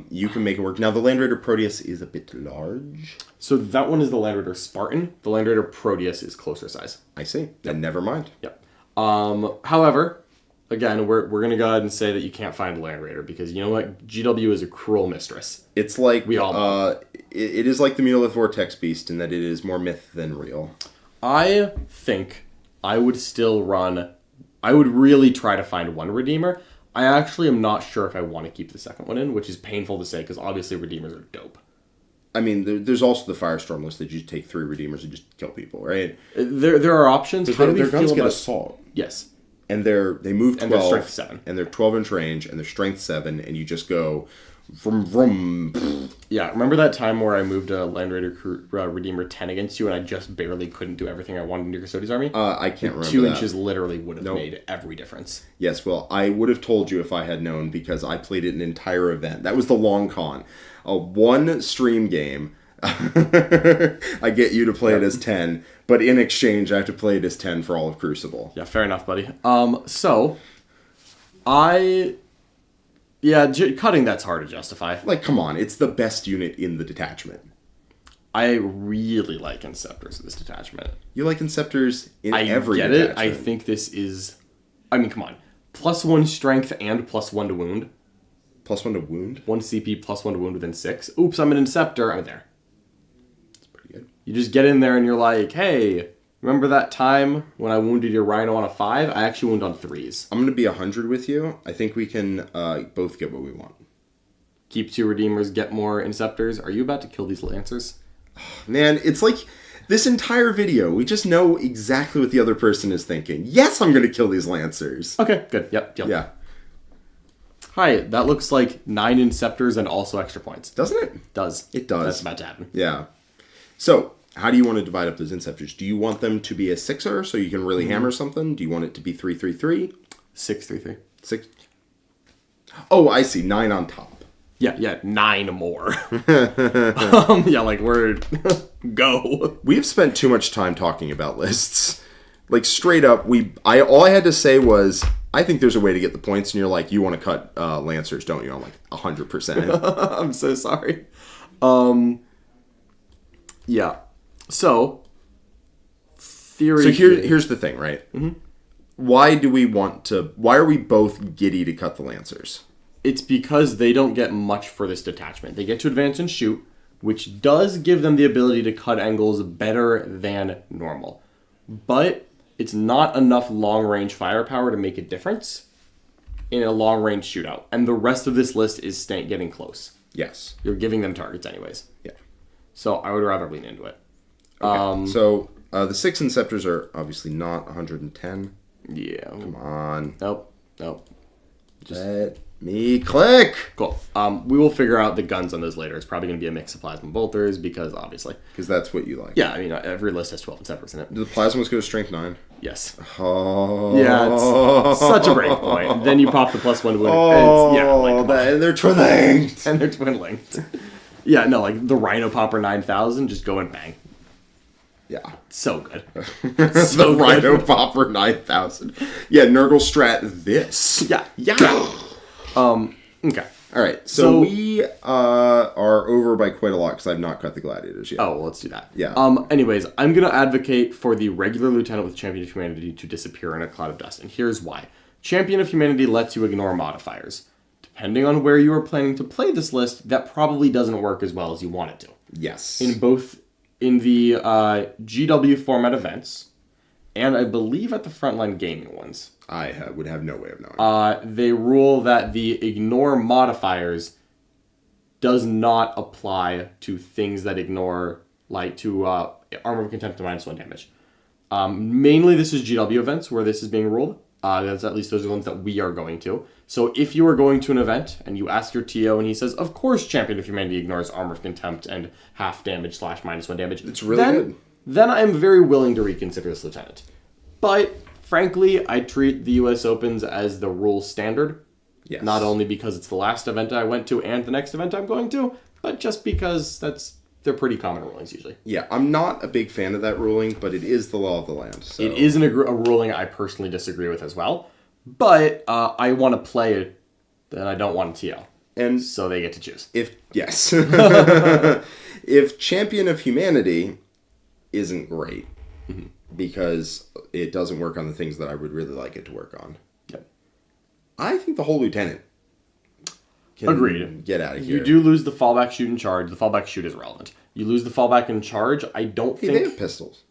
Speaker 1: You can make it work. Now, the Land Raider Proteus is a bit large.
Speaker 2: So that one is the Land Raider Spartan. The Land Raider Proteus is closer size.
Speaker 1: I see. Then never mind.
Speaker 2: Yep. However, again, we're going to go ahead and say that you can't find a Land Raider because you know what? GW is a cruel mistress.
Speaker 1: It's like...
Speaker 2: We all know.
Speaker 1: It is like the Mulith Vortex Beast in that it is more myth than real.
Speaker 2: I think I would still run... I would really try to find 1 Redeemer. I actually am not sure if I want to keep the second one in, which is painful to say because obviously Redeemers are dope.
Speaker 1: I mean, there's also the Firestorm list that you take 3 Redeemers and just kill people, right?
Speaker 2: There are options.
Speaker 1: How do their guns get assault?
Speaker 2: Yes.
Speaker 1: And they move 12.
Speaker 2: And they're strength 7.
Speaker 1: And they're 12-inch range, and they're strength 7, and you just go... Vroom, vroom.
Speaker 2: Yeah, remember that time where I moved a Land Raider Redeemer 10 against you and I just barely couldn't do everything I wanted in your Custodes army?
Speaker 1: I can't remember
Speaker 2: 2
Speaker 1: that.
Speaker 2: inches literally would have made every difference.
Speaker 1: Yes, well, I would have told you if I had known because I played it an entire event. That was the long con. A 1 stream game. I get you to play it as 10, but in exchange I have to play it as 10 for all of Crucible.
Speaker 2: Yeah, fair enough, buddy. Cutting that's hard to justify.
Speaker 1: Like, come on, it's the best unit in the detachment.
Speaker 2: I really like Inceptors of this detachment.
Speaker 1: You like Inceptors in every detachment.
Speaker 2: I get it. I think this is... I mean, come on. +1 strength and +1 to wound.
Speaker 1: +1 to wound?
Speaker 2: 1 CP +1 to wound within 6. Oops, I'm an Inceptor. I'm there.
Speaker 1: That's pretty good. You
Speaker 2: just get in there and you're like, hey... Remember that time when I wounded your Rhino on a 5? I actually wound on 3s.
Speaker 1: I'm going to be 100 with you. I think we can both get what we want.
Speaker 2: Keep 2 Redeemers, get more Inceptors. Are you about to kill these Lancers?
Speaker 1: Man, it's like this entire video. We just know exactly what the other person is thinking. Yes, I'm going to kill these Lancers.
Speaker 2: Okay, good. Yep, deal.
Speaker 1: Yeah.
Speaker 2: Hi, that looks like 9 Inceptors and also extra points.
Speaker 1: Doesn't it?
Speaker 2: Does.
Speaker 1: It does.
Speaker 2: That's about to happen.
Speaker 1: Yeah. So... How do you want to divide up those Inceptors? Do you want them to be a 6er so you can really hammer something? Do you want it to be 3-3-3?
Speaker 2: 6-3-3.
Speaker 1: 6. Oh, I see. 9 on top.
Speaker 2: Yeah, 9 more. Yeah, like we're go.
Speaker 1: We've spent too much time talking about lists. Like straight up, all I had to say was, I think there's a way to get the points, and you're like, you want to cut Lancers, don't you? I'm like 100%.
Speaker 2: I'm so sorry. Yeah. So theory.
Speaker 1: So here's the thing, right? Mm-hmm. Why are we both giddy to cut the Lancers?
Speaker 2: It's because they don't get much for this detachment. They get to advance and shoot, which does give them the ability to cut angles better than normal. But it's not enough long-range firepower to make a difference in a long-range shootout. And the rest of this list is getting close.
Speaker 1: Yes.
Speaker 2: You're giving them targets anyways.
Speaker 1: Yeah.
Speaker 2: So I would rather lean into it.
Speaker 1: Okay. So the 6 Inceptors are obviously not 110.
Speaker 2: Yeah.
Speaker 1: Come on.
Speaker 2: Nope.
Speaker 1: Just let me click.
Speaker 2: Cool. We will figure out the guns on those later. It's probably going to be a mix of plasma bolters because obviously.
Speaker 1: Because that's what you like.
Speaker 2: Yeah, I mean, every list has 12 Inceptors in it.
Speaker 1: Do the plasmas go to strength 9?
Speaker 2: Yes.
Speaker 1: Oh.
Speaker 2: Yeah, it's such a break point. Then you pop the +1 to win.
Speaker 1: And they're twin linked.
Speaker 2: And they're twin linked. Yeah, no, like the Rhino Popper 9000, just go and bang.
Speaker 1: Yeah.
Speaker 2: So good.
Speaker 1: The Rhino Popper 9000. Yeah, Nurgle Strat this.
Speaker 2: Yeah. Okay.
Speaker 1: All right. So we are over by quite a lot because I've not cut the Gladiators yet.
Speaker 2: Oh, well, let's do that.
Speaker 1: Yeah.
Speaker 2: Anyways, I'm going to advocate for the regular Lieutenant with Champion of Humanity to disappear in a cloud of dust. And here's why. Champion of Humanity lets you ignore modifiers. Depending on where you are planning to play this list, that probably doesn't work as well as you want it to.
Speaker 1: Yes.
Speaker 2: In the GW format events, and I believe at the Frontline Gaming ones.
Speaker 1: I would have no way of knowing.
Speaker 2: They rule that the ignore modifiers does not apply to things that ignore, like to Armor of Contempt to -1 damage. Mainly this is GW events where this is being ruled. That's at least those are the ones that we are going to. So if you are going to an event and you ask your TO and he says, of course Champion of Humanity ignores Armor of Contempt and half damage / -1 damage.
Speaker 1: It's really good.
Speaker 2: Then I am very willing to reconsider this Lieutenant. But frankly, I treat the US Opens as the rule standard.
Speaker 1: Yes.
Speaker 2: Not only because it's the last event I went to and the next event I'm going to, but just because they're pretty common rulings usually.
Speaker 1: Yeah, I'm not a big fan of that ruling, but it is the law of the land. So.
Speaker 2: It isn't a ruling I personally disagree with as well, but I want to play it, and I don't want a TO. And so they get to choose.
Speaker 1: If Champion of Humanity isn't great, because it doesn't work on the things that I would really like it to work on.
Speaker 2: Yep.
Speaker 1: I think the whole Lieutenant can
Speaker 2: Agreed.
Speaker 1: Get out of here.
Speaker 2: You do lose the fallback shoot and charge. The fallback shoot is relevant. You lose the fallback and charge. I don't think...
Speaker 1: they have pistols.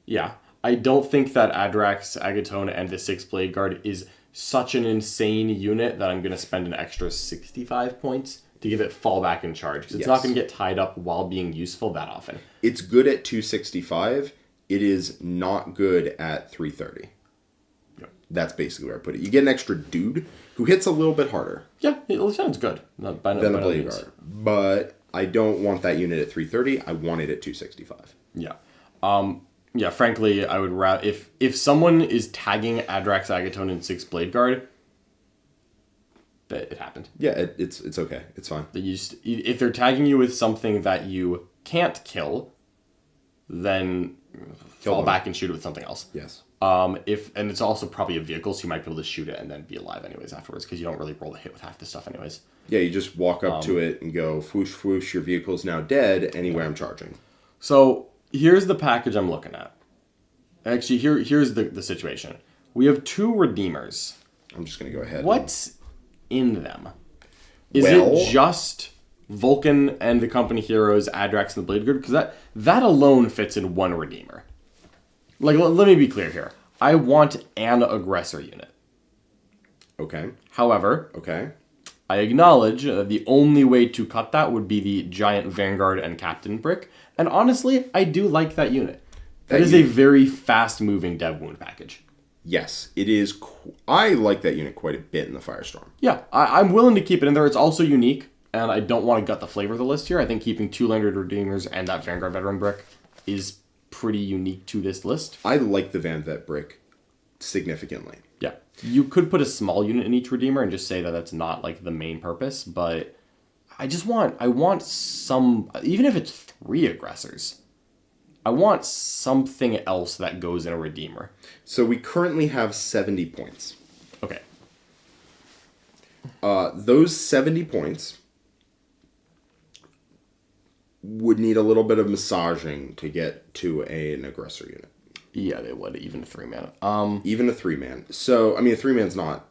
Speaker 2: Yeah. I don't think that Adrax, Agatone, and the 6 Blade Guard is such an insane unit that I'm going to spend an extra 65 points to give it fallback and charge. Because it's not going to get tied up while being useful that often.
Speaker 1: It's good at 265. It is not good at 330.
Speaker 2: Yep.
Speaker 1: That's basically where I put it. You get an extra dude who hits a little bit harder.
Speaker 2: Yeah, it sounds good.
Speaker 1: Than the Blade Guard. But I don't want that unit at 330. I want it at 265.
Speaker 2: Yeah. Yeah, frankly, I would rather... If someone is tagging Adrax, Agatone, and 6 Blade Guard, that it happened.
Speaker 1: Yeah, it's okay. It's fine.
Speaker 2: If they're tagging you with something that you can't kill, then fall back and shoot it with something else.
Speaker 1: Yes.
Speaker 2: And it's also probably a vehicle, so you might be able to shoot it and then be alive anyways afterwards, because you don't really roll the hit with half the stuff anyways.
Speaker 1: Yeah, you just walk up to it and go, whoosh, whoosh, your vehicle's now dead anywhere I'm charging.
Speaker 2: So, here's the package I'm looking at. Actually, here's the situation. We have 2 Redeemers.
Speaker 1: I'm just going to go ahead.
Speaker 2: What's in them? Is it just Vulcan and the company heroes, Adrax and the Blade Guard? Because that alone fits in 1 Redeemer. Like, let me be clear here. I want an aggressor unit.
Speaker 1: Okay.
Speaker 2: However, I acknowledge the only way to cut that would be the giant Vanguard and Captain brick. And honestly, I do like that unit. That is a very fast-moving dev wound package.
Speaker 1: Yes, it is. I like that unit quite a bit in the Firestorm.
Speaker 2: Yeah, I'm willing to keep it in there. It's also unique, and I don't want to gut the flavor of the list here. I think keeping 2 Landed Redeemers and that Vanguard Veteran brick is pretty unique to this list.
Speaker 1: I like the Van Vet brick significantly.
Speaker 2: Yeah. You could put a small unit in each Redeemer and just say that that's not, like, the main purpose, but I want some, even if it's 3 aggressors, I want something else that goes in a Redeemer.
Speaker 1: So we currently have 70 points.
Speaker 2: Okay.
Speaker 1: Those 70 points would need a little bit of massaging to get to an aggressor unit.
Speaker 2: Yeah, they would, even a 3-man.
Speaker 1: Even a 3-man. So, I mean, a 3-man's not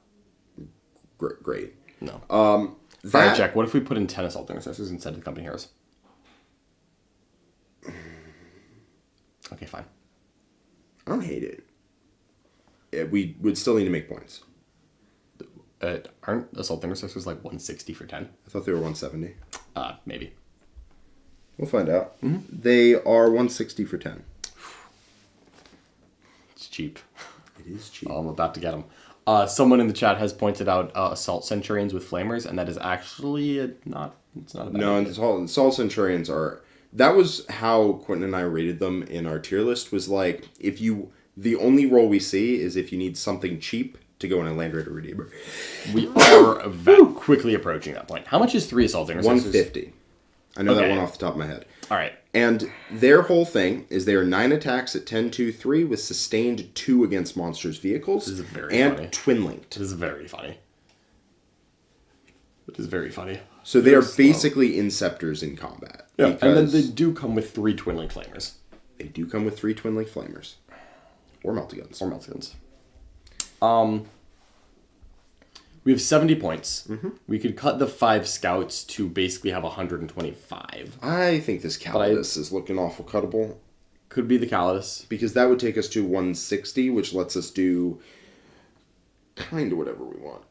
Speaker 1: great.
Speaker 2: No. Fire check. What if we put in 10 assault intercessors instead of the company heroes? Okay, fine.
Speaker 1: I don't hate it. We would still need to make points.
Speaker 2: Aren't assault intercessors like 160 for 10?
Speaker 1: I thought they were 170.
Speaker 2: Maybe.
Speaker 1: We'll find out. Mm-hmm. They are 160 for 10.
Speaker 2: It's cheap.
Speaker 1: It is cheap.
Speaker 2: I'm about to get them. Someone in the chat has pointed out assault centurions with flamers, and that is actually it's not a bad idea.
Speaker 1: No, assault centurions are... That was how Quentin and I rated them in our tier list, was like, the only role we see is if you need something cheap to go in a Land Raider Redeemer.
Speaker 2: We are quickly approaching that point. How much is 3 assault intercessors?
Speaker 1: 150. I know that one off the top of my head.
Speaker 2: All right.
Speaker 1: And their whole thing is they are 9 attacks at 10-2-3 with sustained 2 against monsters' vehicles.
Speaker 2: This is very
Speaker 1: and
Speaker 2: funny.
Speaker 1: twin-linked.
Speaker 2: This is very funny. It is very funny.
Speaker 1: So they are basically Inceptors in combat.
Speaker 2: Yeah, and then they do come with 3 twin-linked flamers.
Speaker 1: They do come with 3 twin-linked flamers. Or meltaguns.
Speaker 2: We have 70 points.
Speaker 1: Mm-hmm.
Speaker 2: We could cut the 5 scouts to basically have 125.
Speaker 1: I think this Calidus is looking awful cuttable.
Speaker 2: Could be the Calidus.
Speaker 1: Because that would take us to 160, which lets us do kind of whatever we want.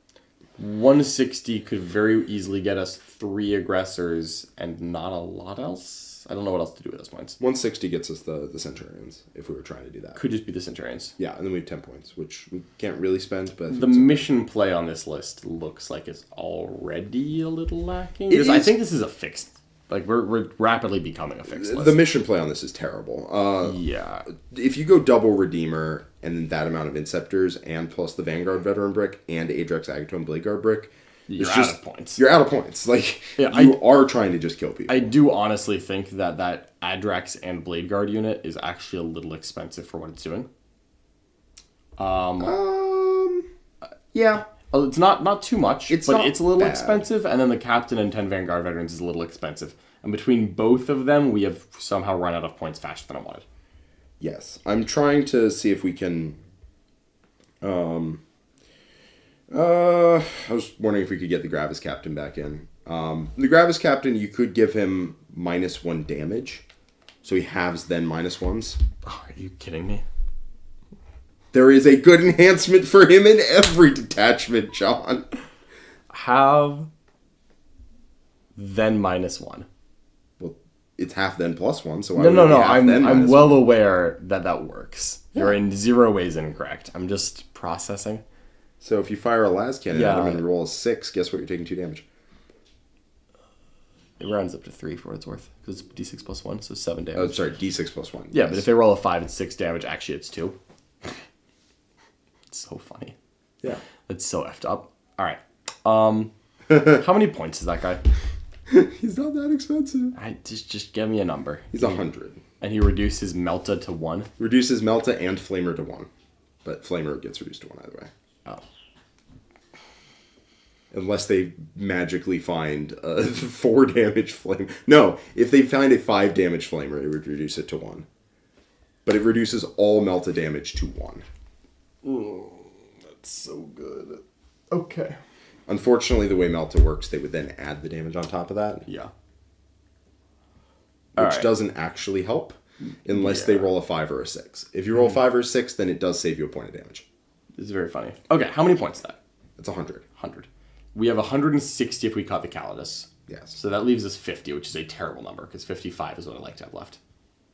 Speaker 2: 160 could very easily get us 3 aggressors and not a lot else. I don't know what else to do with those points.
Speaker 1: 160 gets us the Centurions, if we were trying to do that.
Speaker 2: Could just be the Centurions.
Speaker 1: Yeah, and then we have 10 points, which we can't really spend, but...
Speaker 2: The mission play on this list looks like it's already a little lacking. I think this is a fixed... Like, we're rapidly becoming a fixed list.
Speaker 1: The mission play on this is terrible.
Speaker 2: Yeah.
Speaker 1: If you go double Redeemer, and then that amount of Inceptors, and plus the Vanguard Veteran Brick, and Adrex Agaton Bladeguard Brick...
Speaker 2: You're out of points.
Speaker 1: You're out of points. Like,
Speaker 2: yeah,
Speaker 1: you are trying to just kill people.
Speaker 2: I do honestly think that Adrax and Bladeguard unit is actually a little expensive for what it's doing.
Speaker 1: Yeah.
Speaker 2: It's not too much, but it's a little
Speaker 1: bad.
Speaker 2: Expensive, and then the Captain and 10 Vanguard Veterans is a little expensive. And between both of them, we have somehow run out of points faster than I wanted.
Speaker 1: Yes. I'm trying to see if we can... I was wondering if we could get the Gravis Captain back in. The Gravis Captain, you could give him -1 damage. So he halves then -1s.
Speaker 2: Oh, are you kidding me?
Speaker 1: There is a good enhancement for him in every detachment, John.
Speaker 2: Have then -1.
Speaker 1: Well, it's half then +1, so
Speaker 2: no. I'm well aware that works. Yeah. You're in 0 ways incorrect. I'm just processing.
Speaker 1: So if you fire a las cannon at him and roll a 6, guess what? You're taking 2 damage.
Speaker 2: It rounds up to 3 for what it's worth. Because it's d6 + 1, so 7 damage.
Speaker 1: Oh, sorry, d6 + 1.
Speaker 2: Yeah, yes. But if they roll a 5 and 6 damage, actually it's 2. It's so funny.
Speaker 1: Yeah.
Speaker 2: It's so effed up. Alright. How many points is that guy?
Speaker 1: He's not that expensive.
Speaker 2: Just give me a number.
Speaker 1: He's 100.
Speaker 2: And he reduces Melta to 1?
Speaker 1: Reduces Melta and Flamer to 1. But Flamer gets reduced to 1 either way.
Speaker 2: Oh.
Speaker 1: Unless they magically find a 4 damage flame. No, if they find a 5 damage flamer, it would reduce it to 1. But it reduces all Melta damage to 1.
Speaker 2: That's so good. Okay.
Speaker 1: Unfortunately, the way Melta works, they would then add the damage on top of that.
Speaker 2: Yeah.
Speaker 1: Which doesn't actually help unless they roll a 5 or a 6. If you roll a 5 or a 6, then it does save you a point of damage.
Speaker 2: This is very funny. Okay, how many points is that?
Speaker 1: It's 100.
Speaker 2: 100. We have 160 if we cut the Calidus.
Speaker 1: Yes.
Speaker 2: So that leaves us 50, which is a terrible number, because 55 is what I like to have left.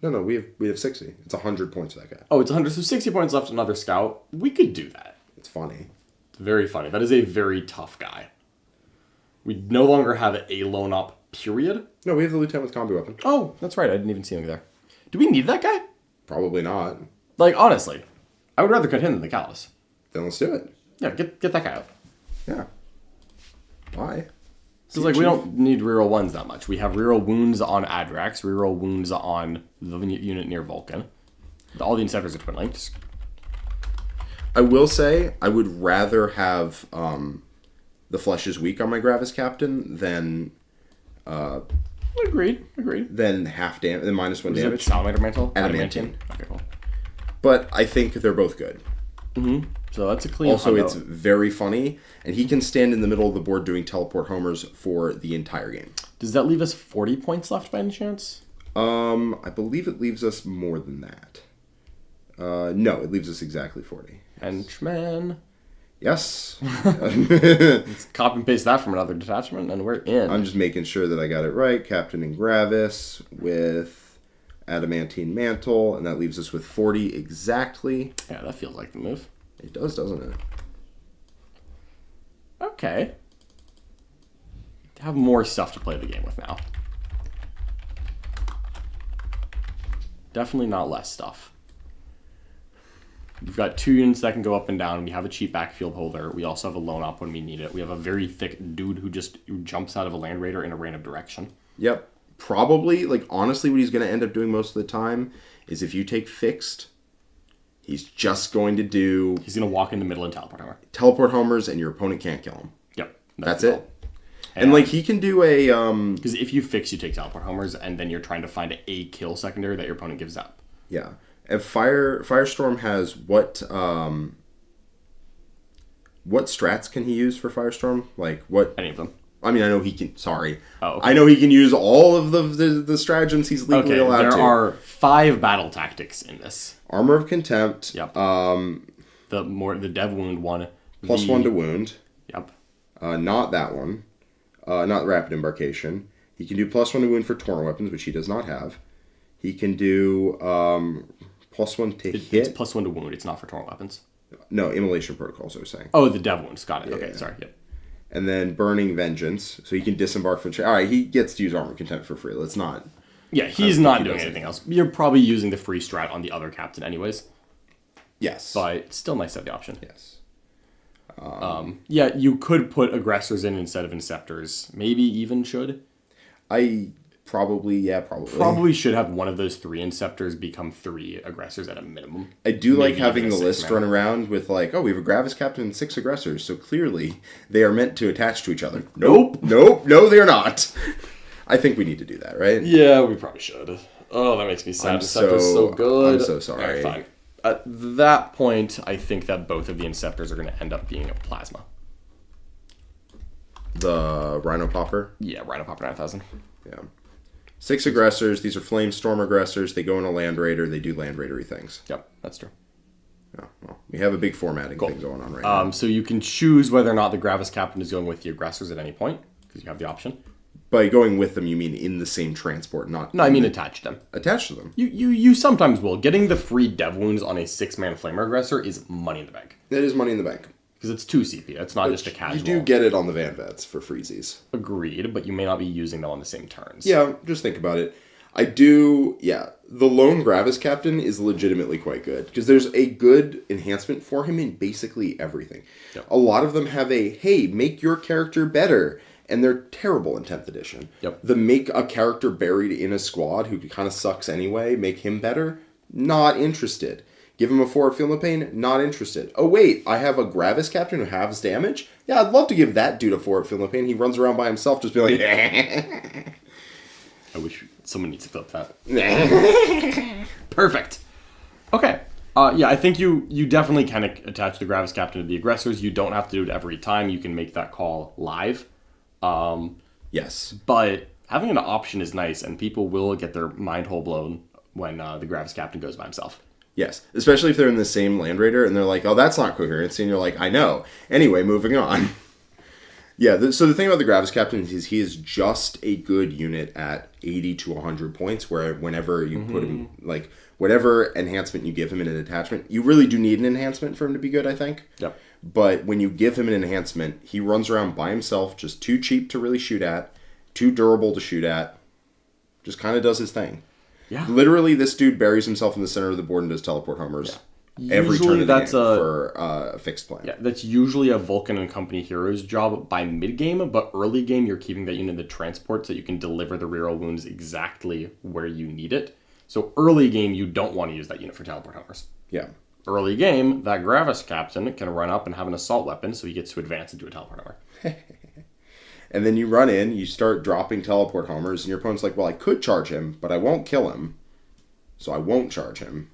Speaker 1: No, we have 60. It's 100 points for that guy.
Speaker 2: Oh, it's 100, so 60 points left, another scout. We could do that.
Speaker 1: It's funny.
Speaker 2: It's very funny. That is a very tough guy. We no longer have a lone up, period.
Speaker 1: No, we have the lieutenant with combi weapon.
Speaker 2: Oh, that's right. I didn't even see him there. Do we need that guy?
Speaker 1: Probably not.
Speaker 2: Like, honestly. I would rather cut him than the Callus.
Speaker 1: Then let's do it.
Speaker 2: Yeah, get that guy out.
Speaker 1: Yeah. Why?
Speaker 2: Because like we don't need reroll ones that much. We have reroll wounds on Adrax, reroll wounds on the unit near Vulcan. All the Inceptors are twin linked.
Speaker 1: I will say I would rather have the Flesh is Weak on my Gravis Captain than
Speaker 2: Agreed.
Speaker 1: than half damage, than -1
Speaker 2: Is
Speaker 1: damage.
Speaker 2: it Salamander Mantle?
Speaker 1: Adamantine.
Speaker 2: Okay, cool.
Speaker 1: But I think they're both good.
Speaker 2: So that's a clean
Speaker 1: Also,
Speaker 2: hundo.
Speaker 1: it's very funny, and he can stand in the middle of the board doing teleport homers for the entire game.
Speaker 2: Does that leave us 40 points left by any chance?
Speaker 1: I believe it leaves us more than that. No, it leaves us exactly 40.
Speaker 2: Henchman.
Speaker 1: Yes.
Speaker 2: Let's copy and paste that from another detachment, and we're in.
Speaker 1: I'm just making sure that I got it right. Captain and Gravis with Adamantine Mantle, and that leaves us with 40 exactly.
Speaker 2: Yeah, that feels like the move.
Speaker 1: It does, doesn't it?
Speaker 2: Okay. Have more stuff to play the game with now. Definitely not less stuff. We've got 2 units that can go up and down. We have a cheap backfield holder. We also have a lone op when we need it. We have a very thick dude who just jumps out of a Land Raider in a random direction.
Speaker 1: Yep. Probably, like, honestly, what he's going to end up doing most of the time is if you take fixed, he's just going to do...
Speaker 2: He's going to walk in the middle and teleport homer.
Speaker 1: Teleport homers, and your opponent can't kill him.
Speaker 2: Yep.
Speaker 1: That's it. And, like, he can do a...
Speaker 2: Because if you fix, you take teleport homers, and then you're trying to find a kill secondary that your opponent gives up.
Speaker 1: Yeah. If Firestorm has what strats can he use for Firestorm? Like, what...
Speaker 2: Any of them.
Speaker 1: I mean, I know he can... Sorry.
Speaker 2: Oh, okay.
Speaker 1: I know he can use all of the stratagems he's legally allowed to.
Speaker 2: There are 5 battle tactics in this.
Speaker 1: Armor of Contempt.
Speaker 2: Yep. The Dev Wound one.
Speaker 1: +1 to wound.
Speaker 2: Yep.
Speaker 1: Not that one. Not Rapid Embarkation. He can do +1 to wound for Torn Weapons, which he does not have. He can do +1 to hit.
Speaker 2: It's +1 to wound. It's not for Torn Weapons.
Speaker 1: No, Immolation Protocols, I was saying.
Speaker 2: Oh, the Dev Wounds. Got it.
Speaker 1: Yeah,
Speaker 2: Okay,
Speaker 1: yeah.
Speaker 2: sorry. Yep.
Speaker 1: And then Burning Vengeance. So he can disembark from... All right, he gets to use Armor of Contempt for free. Let's not...
Speaker 2: Yeah, he's not doing anything else. You're probably using the free strat on the other captain anyways.
Speaker 1: Yes.
Speaker 2: But still nice to have the option.
Speaker 1: Yes.
Speaker 2: Yeah, you could put aggressors in instead of inceptors. Maybe even should.
Speaker 1: Probably.
Speaker 2: Probably should have one of those 3 inceptors become 3 aggressors at a minimum.
Speaker 1: I do like having
Speaker 2: even a
Speaker 1: the list
Speaker 2: 6-man.
Speaker 1: run around with like, oh, we have a Gravis Captain and 6 aggressors, so clearly they are meant to attach to each other. Nope. No, they're not. I think we need to do that, right?
Speaker 2: Yeah, we probably should. Oh, that makes me sad. Inceptor's so good.
Speaker 1: I'm so sorry.
Speaker 2: All right, fine. At that point, I think that both of the inceptors are going to end up being a plasma.
Speaker 1: The Rhino Popper.
Speaker 2: Yeah, Rhino Popper 9000.
Speaker 1: Yeah. 6 aggressors. These are Flame Storm aggressors. They go in a Land Raider. They do Land Raidery things.
Speaker 2: Yep, that's true.
Speaker 1: Oh, well, we have a big formatting thing going on right now.
Speaker 2: So you can choose whether or not the Gravis Captain is going with the aggressors at any point, because you have the option.
Speaker 1: By going with them, you mean in the same transport, not...
Speaker 2: No, I mean attach them.
Speaker 1: Attached to them.
Speaker 2: You sometimes will. Getting the free Dev Wounds on a 6-man Flamer aggressor is money in the bank.
Speaker 1: That is money in the bank.
Speaker 2: Because it's 2 CP. It's not just a casual.
Speaker 1: You do get it on the Van Vets for freezies.
Speaker 2: Agreed, but you may not be using them on the same turns.
Speaker 1: Yeah, just think about it. I do, yeah. The Lone Gravis Captain is legitimately quite good. Because there's a good enhancement for him in basically everything.
Speaker 2: Yep.
Speaker 1: A lot of them have a, hey, make your character better. And they're terrible in 10th edition.
Speaker 2: Yep.
Speaker 1: The make a character buried in a squad who kind of sucks anyway, make him better, not interested. Give him a 4 Feel No Pain, not interested. Oh wait, I have a Gravis Captain who halves damage? Yeah, I'd love to give that dude a 4 Feel No Pain. He runs around by himself just be like...
Speaker 2: I wish someone needs to clip that. Perfect. Okay. Yeah, I think you definitely can attach the Gravis Captain to the aggressors. You don't have to do it every time. You can make that call live.
Speaker 1: Yes.
Speaker 2: But having an option is nice, and people will get their mind hole blown when the Gravis Captain goes by himself.
Speaker 1: Yes. Especially if they're in the same Land Raider, and they're like, oh, that's not coherency, and you're like, I know. Anyway, moving on. Yeah, so the thing about the Gravis Captain is he is just a good unit at 80 to 100 points, where whenever you put him, like, whatever enhancement you give him in an attachment, you really do need an enhancement for him to be good, I think.
Speaker 2: Yep.
Speaker 1: But when you give him an enhancement, he runs around by himself, just too cheap to really shoot at, too durable to shoot at, just kind of does his thing.
Speaker 2: Yeah.
Speaker 1: Literally, this dude buries himself in the center of the board and does teleport homers every turn
Speaker 2: Usually
Speaker 1: of the
Speaker 2: that's
Speaker 1: game
Speaker 2: a
Speaker 1: for a fixed plan.
Speaker 2: yeah. That's usually a Vulcan and Company hero's job by mid game, but early game you're keeping that unit in the transport so you can deliver the reroll wounds exactly where you need it. So early game you don't want to use that unit for teleport homers.
Speaker 1: Yeah.
Speaker 2: Early game, that Gravis captain can run up and have an assault weapon, so he gets to advance into a teleport homer.
Speaker 1: And then you run in, you start dropping teleport homers, and your opponent's like, well, I could charge him, but I won't kill him. So I won't charge him.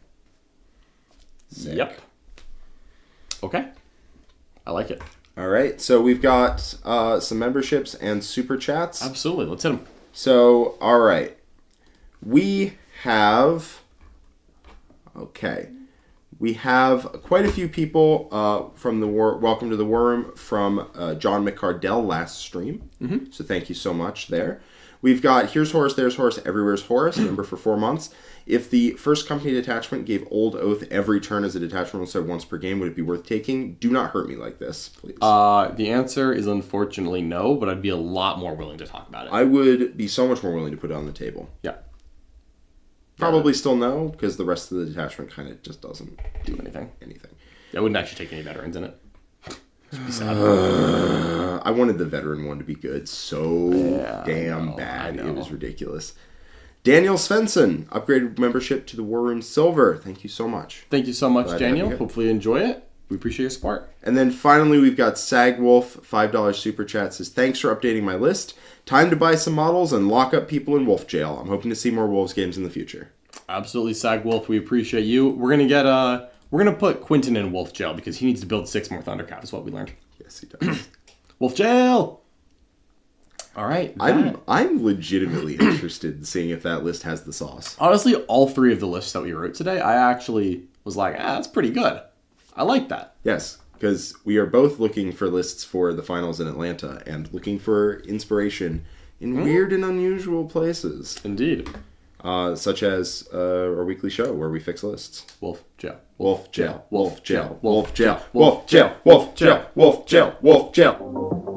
Speaker 1: Sick.
Speaker 2: Yep. Okay. I like it.
Speaker 1: All right, so we've got some memberships and super chats.
Speaker 2: Absolutely. Let's hit them.
Speaker 1: So, all right. We have... Okay. We have quite a few people from the Welcome to the War Room from John McCardell last stream. Mm-hmm. So thank you so much there. We've got Here's Horus, There's Horus, Everywhere's Horus, member for 4 months. If the first company detachment gave Old Oath every turn as a detachment instead of once per game, would it be worth taking? Do not hurt me like this, please.
Speaker 2: The answer is unfortunately no, but I'd be a lot more willing to talk about it.
Speaker 1: I would be so much more willing to put it on the table.
Speaker 2: Yeah.
Speaker 1: Probably still no, because the rest of the detachment kind of just doesn't do
Speaker 2: anything.
Speaker 1: I
Speaker 2: I wouldn't actually take any veterans in it. Just be sad.
Speaker 1: I wanted the veteran one to be good so damn bad.
Speaker 2: I know.
Speaker 1: It was ridiculous. Daniel Svensson upgraded membership to the War Room Silver. Thank you so much.
Speaker 2: Thank you so much,
Speaker 1: Glad
Speaker 2: Daniel.
Speaker 1: to have you.
Speaker 2: Hopefully you enjoy it. We appreciate your support.
Speaker 1: And then finally, we've got Sagwolf, $5 super chat, says, thanks for updating my list. Time to buy some models and lock up people in Wolf Jail. I'm hoping to see more Wolves games in the future.
Speaker 2: Absolutely, Sagwolf. We appreciate you. We're gonna put Quentin in Wolf Jail because he needs to build 6 more Thundercap, is what we learned.
Speaker 1: Yes, he does.
Speaker 2: Wolf Jail! Alright.
Speaker 1: I'm legitimately interested in seeing if that list has the sauce.
Speaker 2: Honestly, all 3 of the lists that we wrote today, I actually was like, that's pretty good. I like that.
Speaker 1: Yes, because we are both looking for lists for the finals in Atlanta and looking for inspiration in weird and unusual places.
Speaker 2: Indeed.
Speaker 1: Such as our weekly show where we fix lists.
Speaker 2: Wolf Jail.
Speaker 1: Wolf Jail. Wolf Jail. Wolf Jail. Wolf Jail. Wolf Jail. Wolf Jail. Wolf Jail.